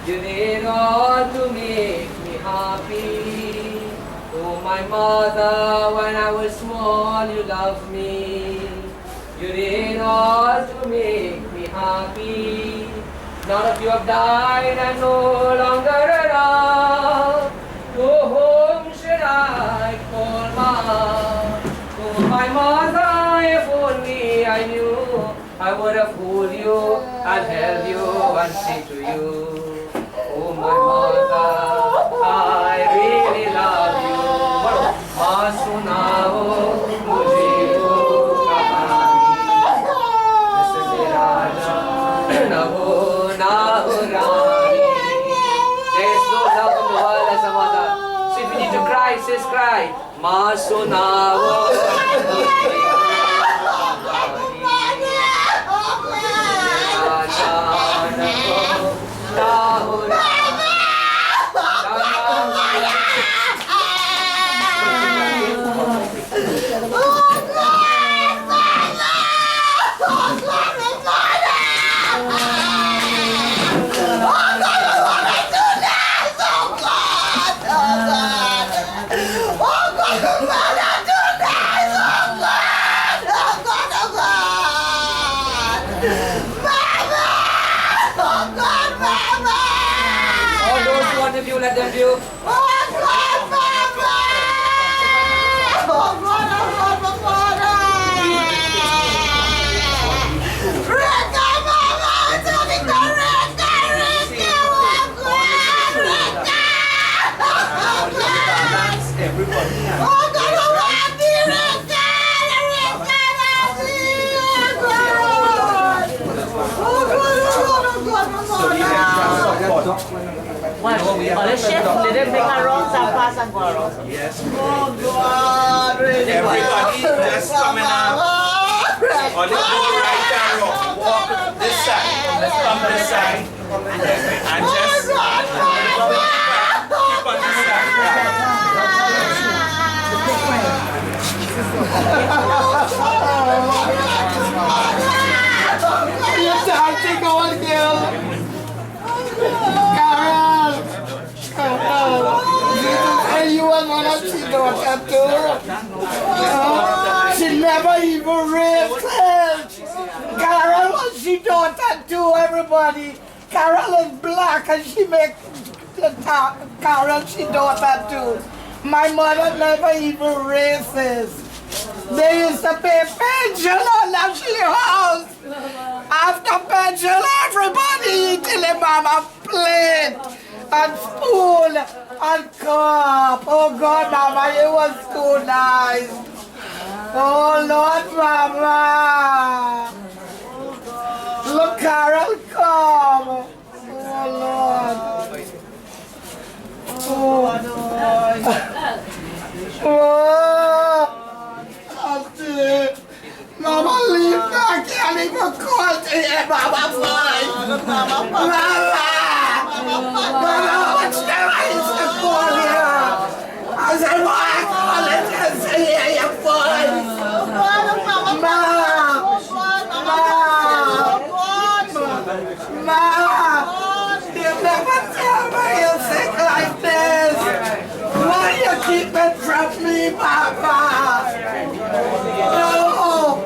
S3: You did all to make me happy. Oh, my mother, when I was small, you loved me. You did all to make me happy. Now that you have died and no longer around, to whom should I call mom? Oh, my mother, if only I knew, I would have hold you and held you and say to you, oh, my mother, I really love you. Masunao, mujhe to kahani. Naho naho rani. There's no love in the world as a mother. So if you need to cry, sis, cry. Masunao, mujhe to you let them view.
S2: Oh God, Mama! Oh God, Mama! Rika, Mama! Rika, everybody. Oh God,
S5: Well, the chef, let them bring around some pass and go around.
S6: Yes.
S2: oh God,
S6: Everybody just coming up. On the go right and rock. Walk this side. Let's come this side. And just keep on this side.
S2: you can't take on, girl. Carol! And you are not a she daughter too. She never even raised hell. Carol was she daughter too, everybody. Carol is black and she makes Carol she daughter too. My mother never even raises. They used to pay pension on that she house. After pension, everybody eating the mama plate and spoon and cup. Oh God, Mama, it was so nice. Oh Lord, Mama. Look, Carol, come. Oh Lord. Oh Lord. Oh. Mama, leave me. I can't even call to hear Mama voice. Mama. Mama, what's the right to call here? I said, why call it and say, hear your voice? Mama, you never tell me you're sick like this. Why you keep it from me, Papa? No,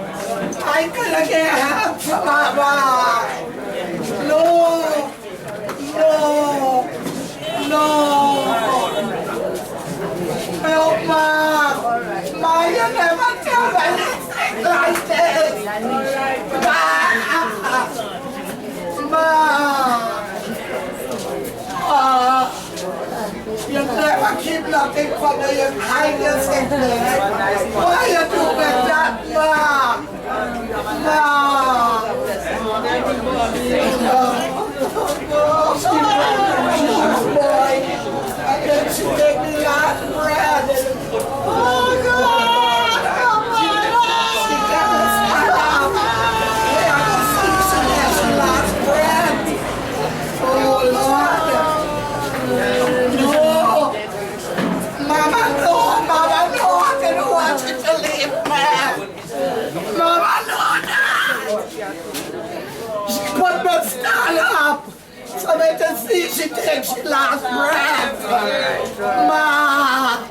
S2: I couldn't get help from Mama. No. Help, Ma. Ma, you never tell me anything like this. Ma. You never keep nothing from me, you kindness in me. Why you do that, Mom? Mom! Boy, and then she gave me last bread. Oh, God! She got me stand up. Yeah, I see she has last bread. Oh, Lord. Mama, no, I didn't want you to leave, man. Mama, no. me to see she takes she last breath. Ma,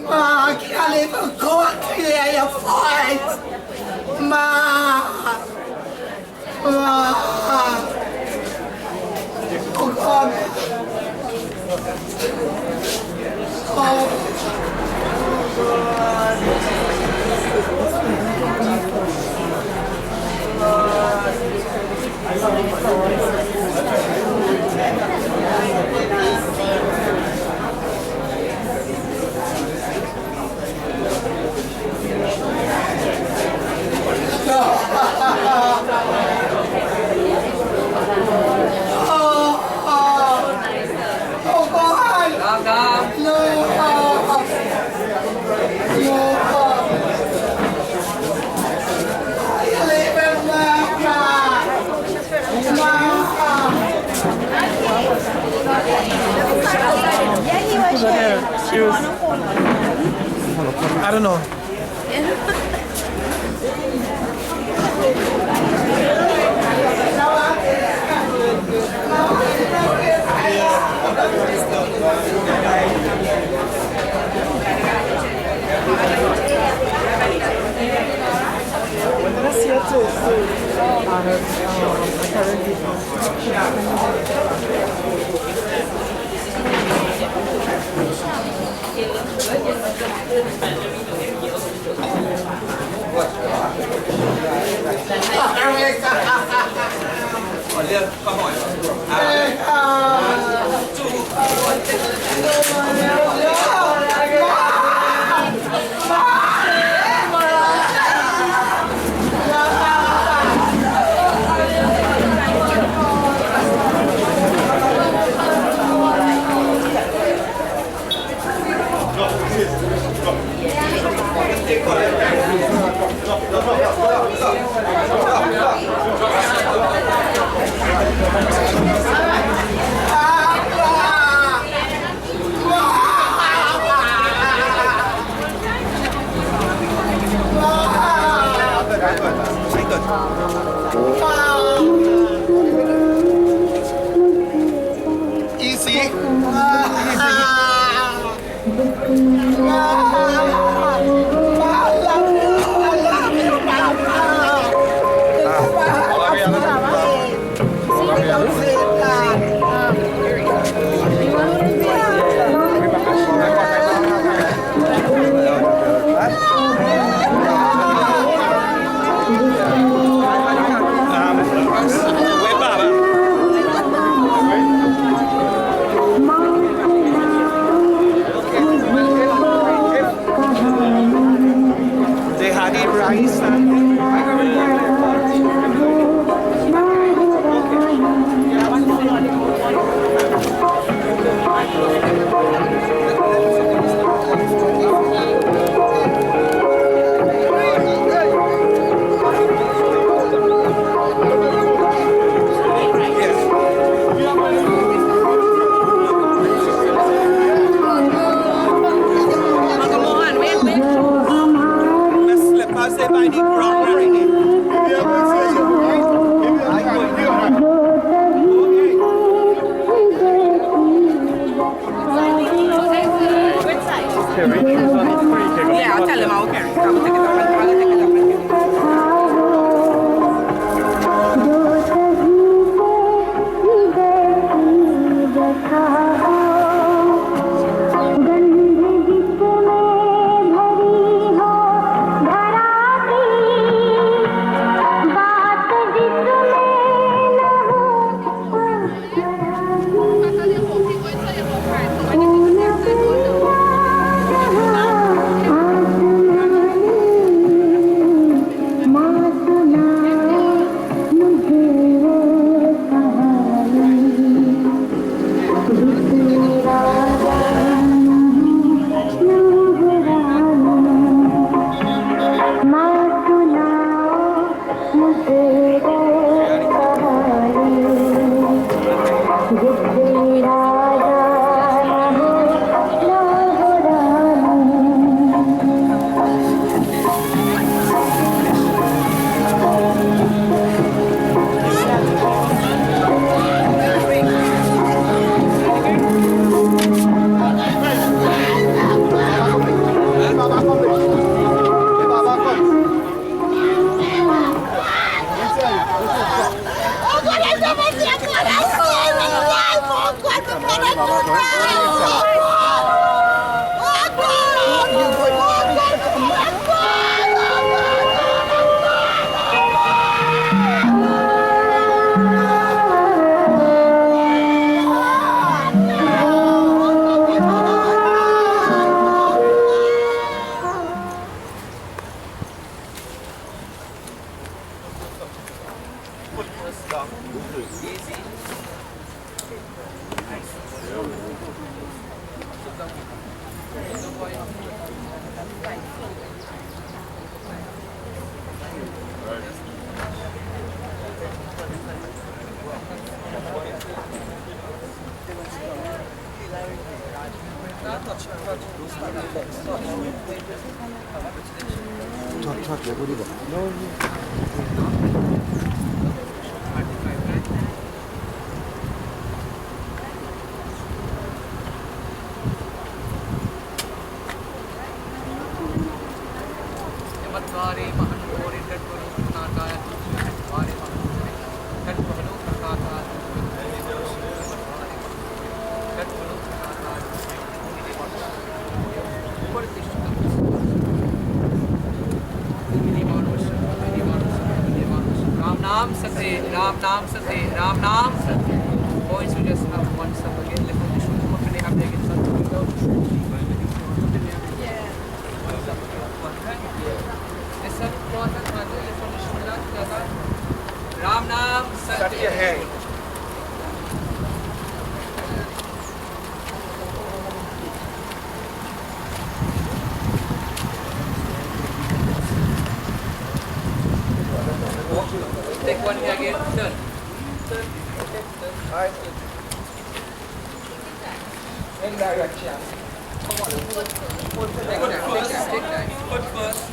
S2: I can't even go and clear your voice. Ma, oh God. Oh
S7: I don't know.
S4: Yeah, I'll tell him I'll carry it. I'll take it up. I'll take it up.
S3: Ram Nam Sate, Ram Nam Sate. Boys who just have one step again, lift up the shoulder, what can they have there again? This one, lift up the shoulder together. Ram Nam Sate. Take one here again, turn. Alright. In direction. Take time. Foot first.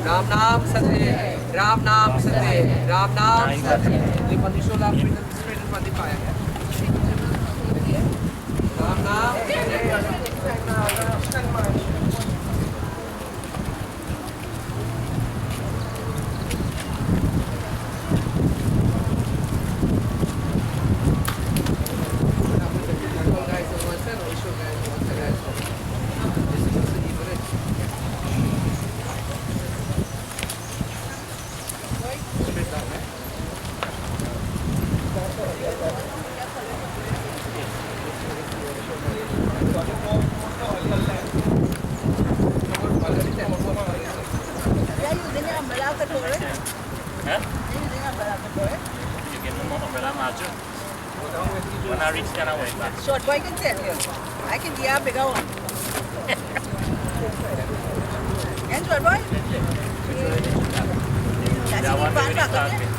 S3: Ram Nam Sate, Ram Nam Sate, Ram Nam Sate. Lift on the shoulder, bring them straight in front of the fire. Ram Nam
S5: Short boy can tell you. I can get a bigger one. And short boy? That's in the pan back up there.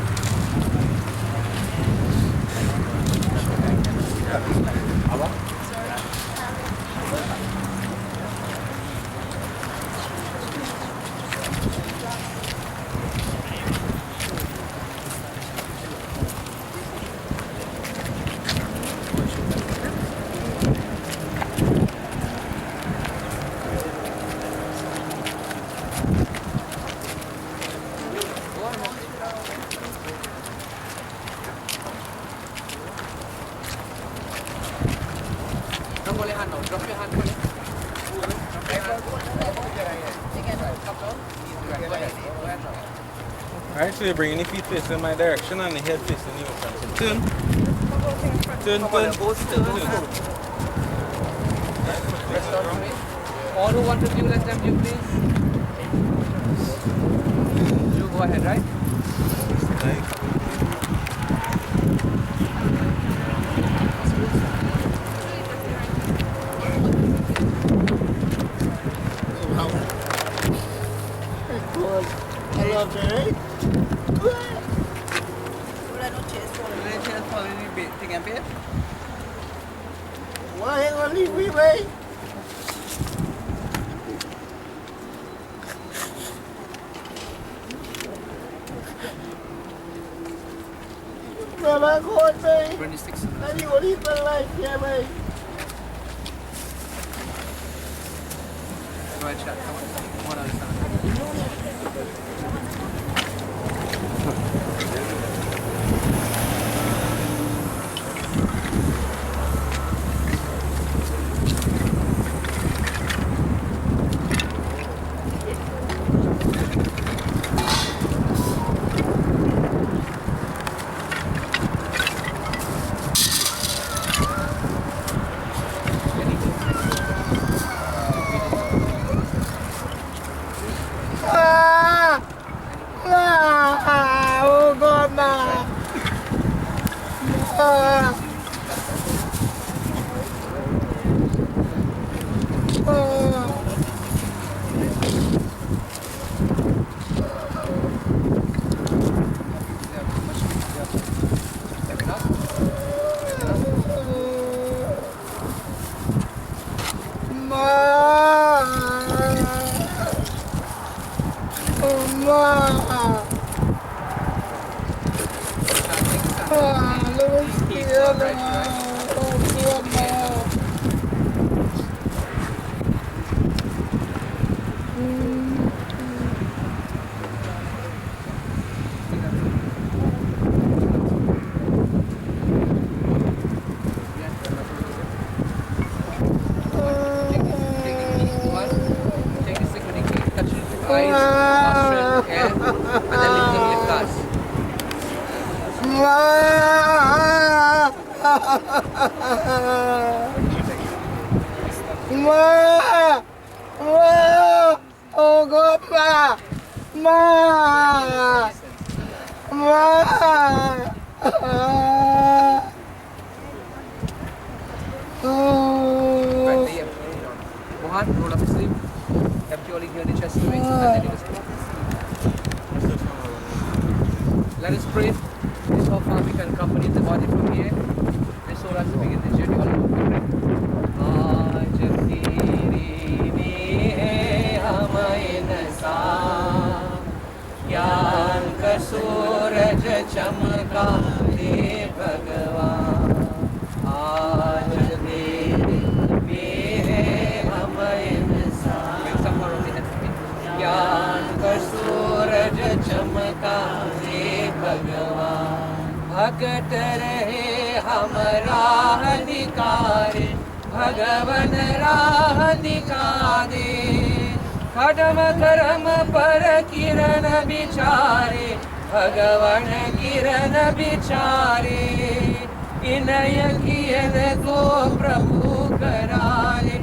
S3: hold your hand now. Drop your hand for it. Drop your hand. Come down. Go ahead. Go ahead now.
S6: Alright, so you're bringing the feet facing my direction and the head facing you. Turn. Turn.
S3: Rest down for me. All who want to view, let them view, please. You go ahead, right?
S2: I love it. Why only we wait? Brother, God, man.
S3: 26.
S2: And you will live my life here, man.
S3: Go ahead, chat. Come on. Come on, Alexander.
S2: Oh God, man. Oh God,
S3: Mohan, roll up the sleeve. Empty only here the chest space and then you just let us pray. This is how far we can accompany the body from here. This soul has to begin the journey all over. आज तेरी में है हम इंसान, ज्ञान का सूरज चमका दे भगवान। आज तेरी में है हम इंसान, ज्ञान का सूरज चमका दे भगवान। भगत रहे हम राह दिखारे, भगवन राह दिखारे। खडम करम पर किरण बिचारे, भगवन किरण बिचारे। इनय कियन को प्रभु करारे,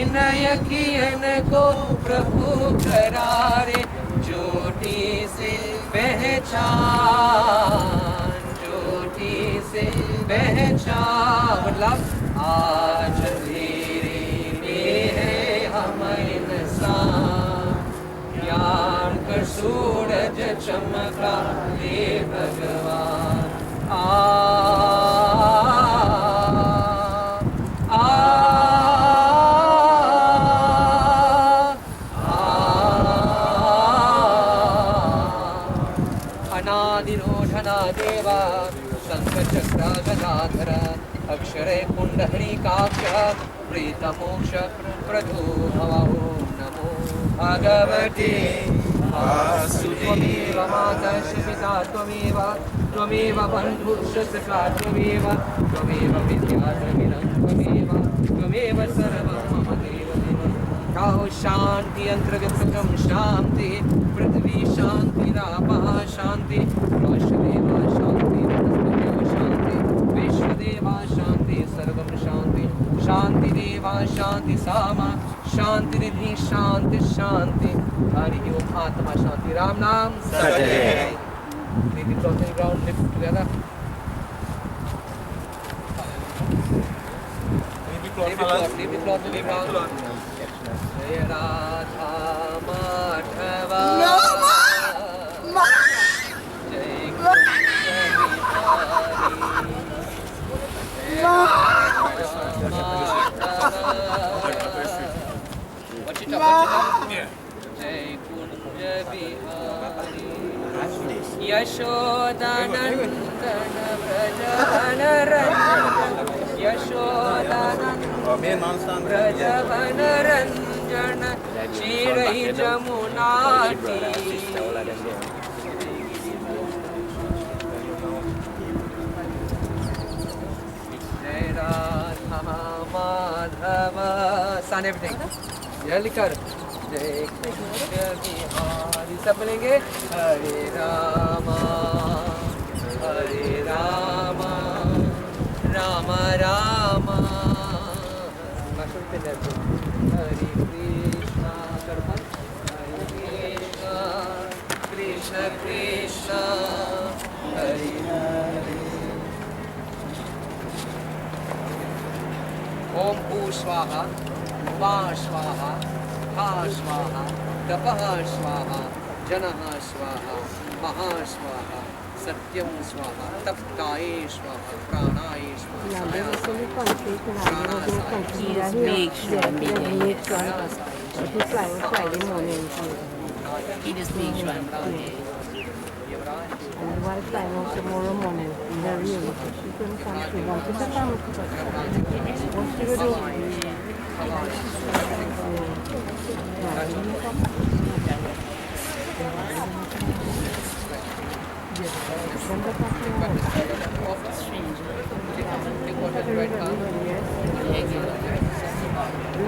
S3: इनय कियन को प्रभु करारे। ज्योति से पहचान, ज्योति से पहचान। मतलब आज तेरे में है हम इंसान, ज्ञान का सूरज चमका दे भगवान। अनादिरोधना देवा शंखचक्र गदाधर, अक्षरे कुंडलीकाक्ष प्रीतमोक्ष प्रदो भवो। नमो भगवते वासुदेवाय। माता पिता त्वमेव, त्वमेव बन्धुश्च सखा त्वमेव, त्वमेव विद्या द्रविणं त्वमेव, त्वमेव शांति अंतर्गतम शांति पृथ्वी शांति रापः शांति राष्ट्रदेवा शांति वनस्पतिः शांति विश्वदेवा शांति सर्वं शांति शांति देवा शांति सामा शांति निधि शांति शांति हरि ओम आत्मा शांति राम नाम सत्य Maybe crossing ground, lift together. Leave the cloth to the ground. Jai Radha Madhava.
S2: No, Ma!
S3: Jai Krishna Bihari. Watch it up, Jai Kunja Bihari. Yashodanandana Brajavanaranja Yashodanandana Brajavanaranja Shirai Jamunati Jai Radha Madhava. Son everything. Jaldi kar. Jai Krishna Bihari. सब बोलेंगे हरे रामा राम राम हरे कृष्णा कृष्ण कृष्ण हरे हरे ओम भू स्वाहा वा स्वाहा हा स्वाहा तपः स्वाहा जनः स्वाहा महास्वाहा सत्यं स्वाहा तप्ताय स्वाहा प्राणाय स्वाहा
S5: He just makes one.
S7: And what time of tomorrow morning? Very early. She couldn't come. She wanted to come. What she would do?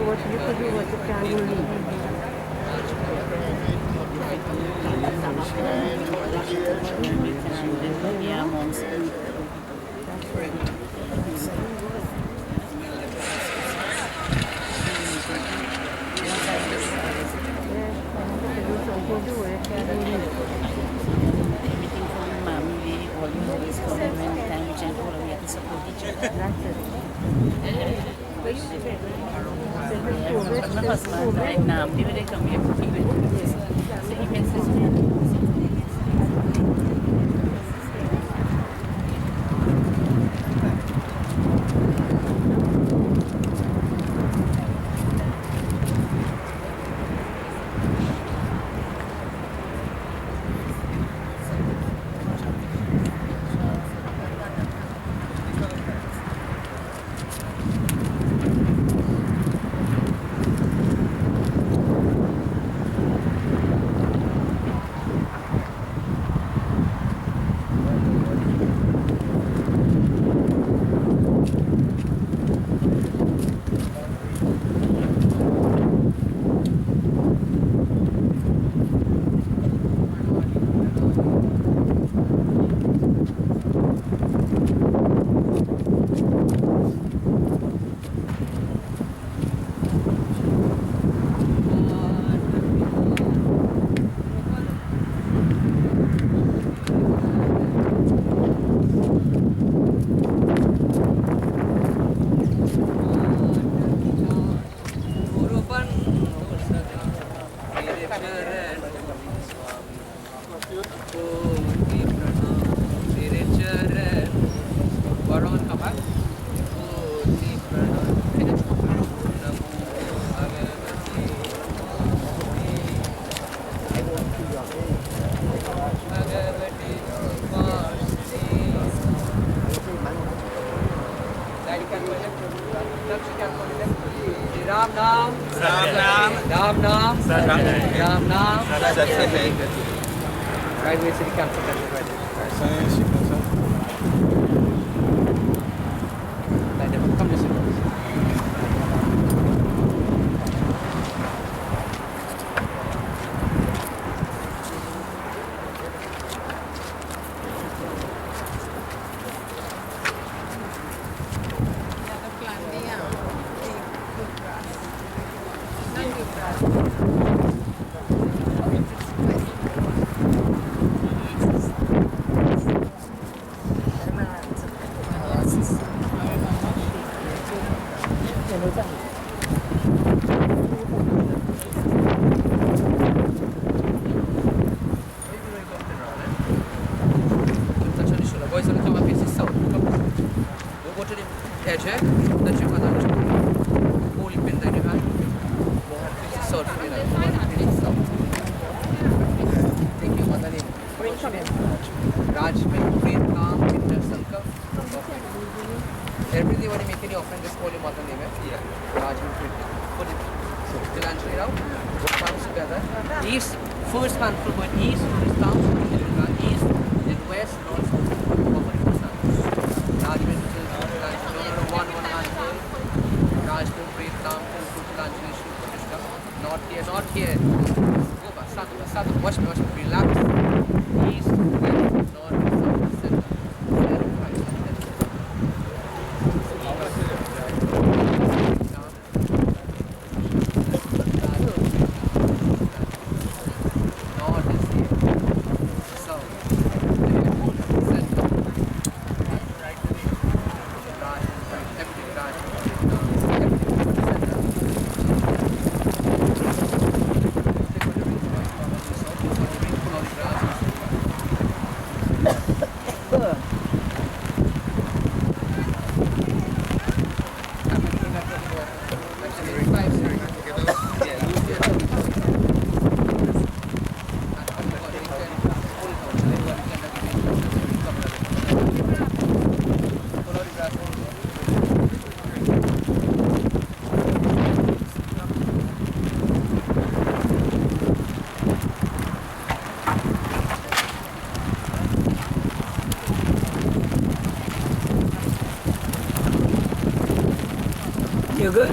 S7: What you could do what you can do.
S5: Yeah, mom's. Everything from mommy, all you know is for them and time we can all we have to support each other. But my husband right now, they will come here to feel it. So he can
S3: Ram नाम राम नाम राम नाम right way city council right come this way Touch on the shoulder. Boys, come up, face south. Come. Don't go to the edge, eh? Touch your hand. Hold your pin in your hand. Go ahead, face south from here. Go ahead, face south. Thank you, mother name. Rajmin, breathe calm, inner circle. Everything when you make any offering, just call your mother name, eh? Yeah. Rajmin, breathe. Put it. Still and straight out. Both palms together. East, first handful going east, first palms, east, then west, north, south. Offering the sun. Rajmin, one handful. Rajmin, breathe calm, not here, not here. Go back, start, watch me, relax. East, west, north, south, center. Left, right, left. North is here. South. Center. Right. Everything right. Everything center.
S2: You good?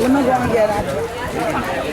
S2: Let me go and get that.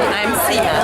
S5: I'm Sima.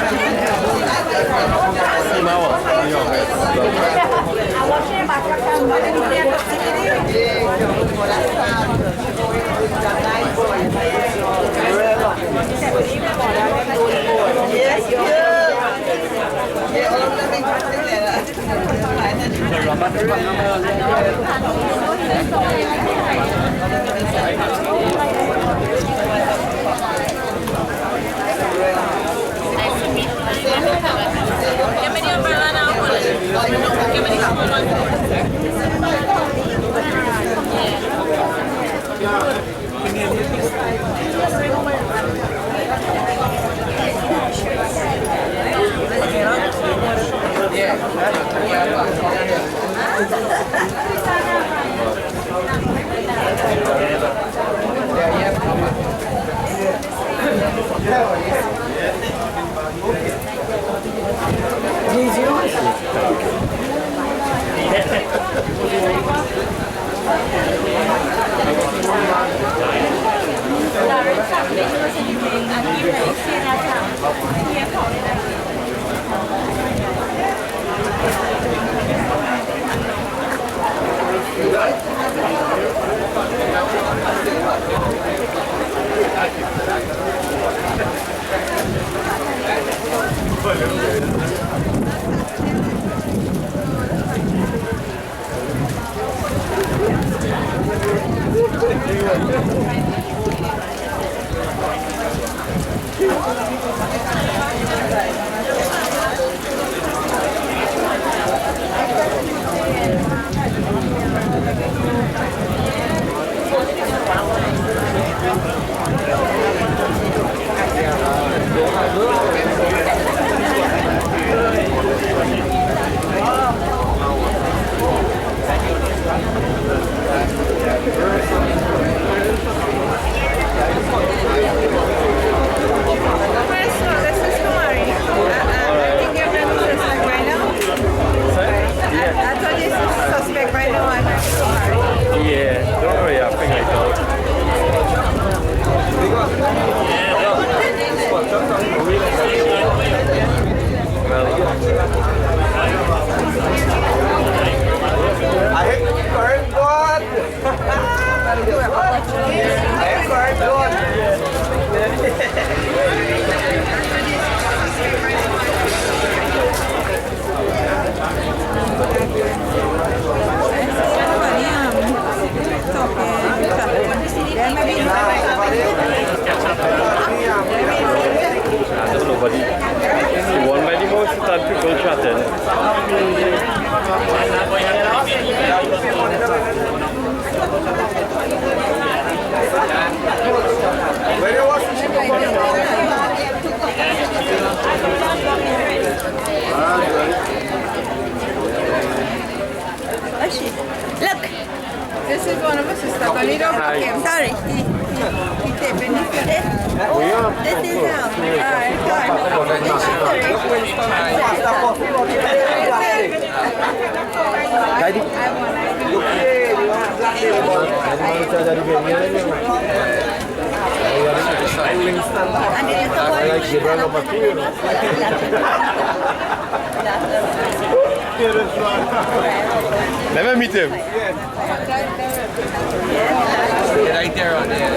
S8: This is one of us. Sorry. He tapping it for this. This is
S9: Never meet him.
S6: Right there on there.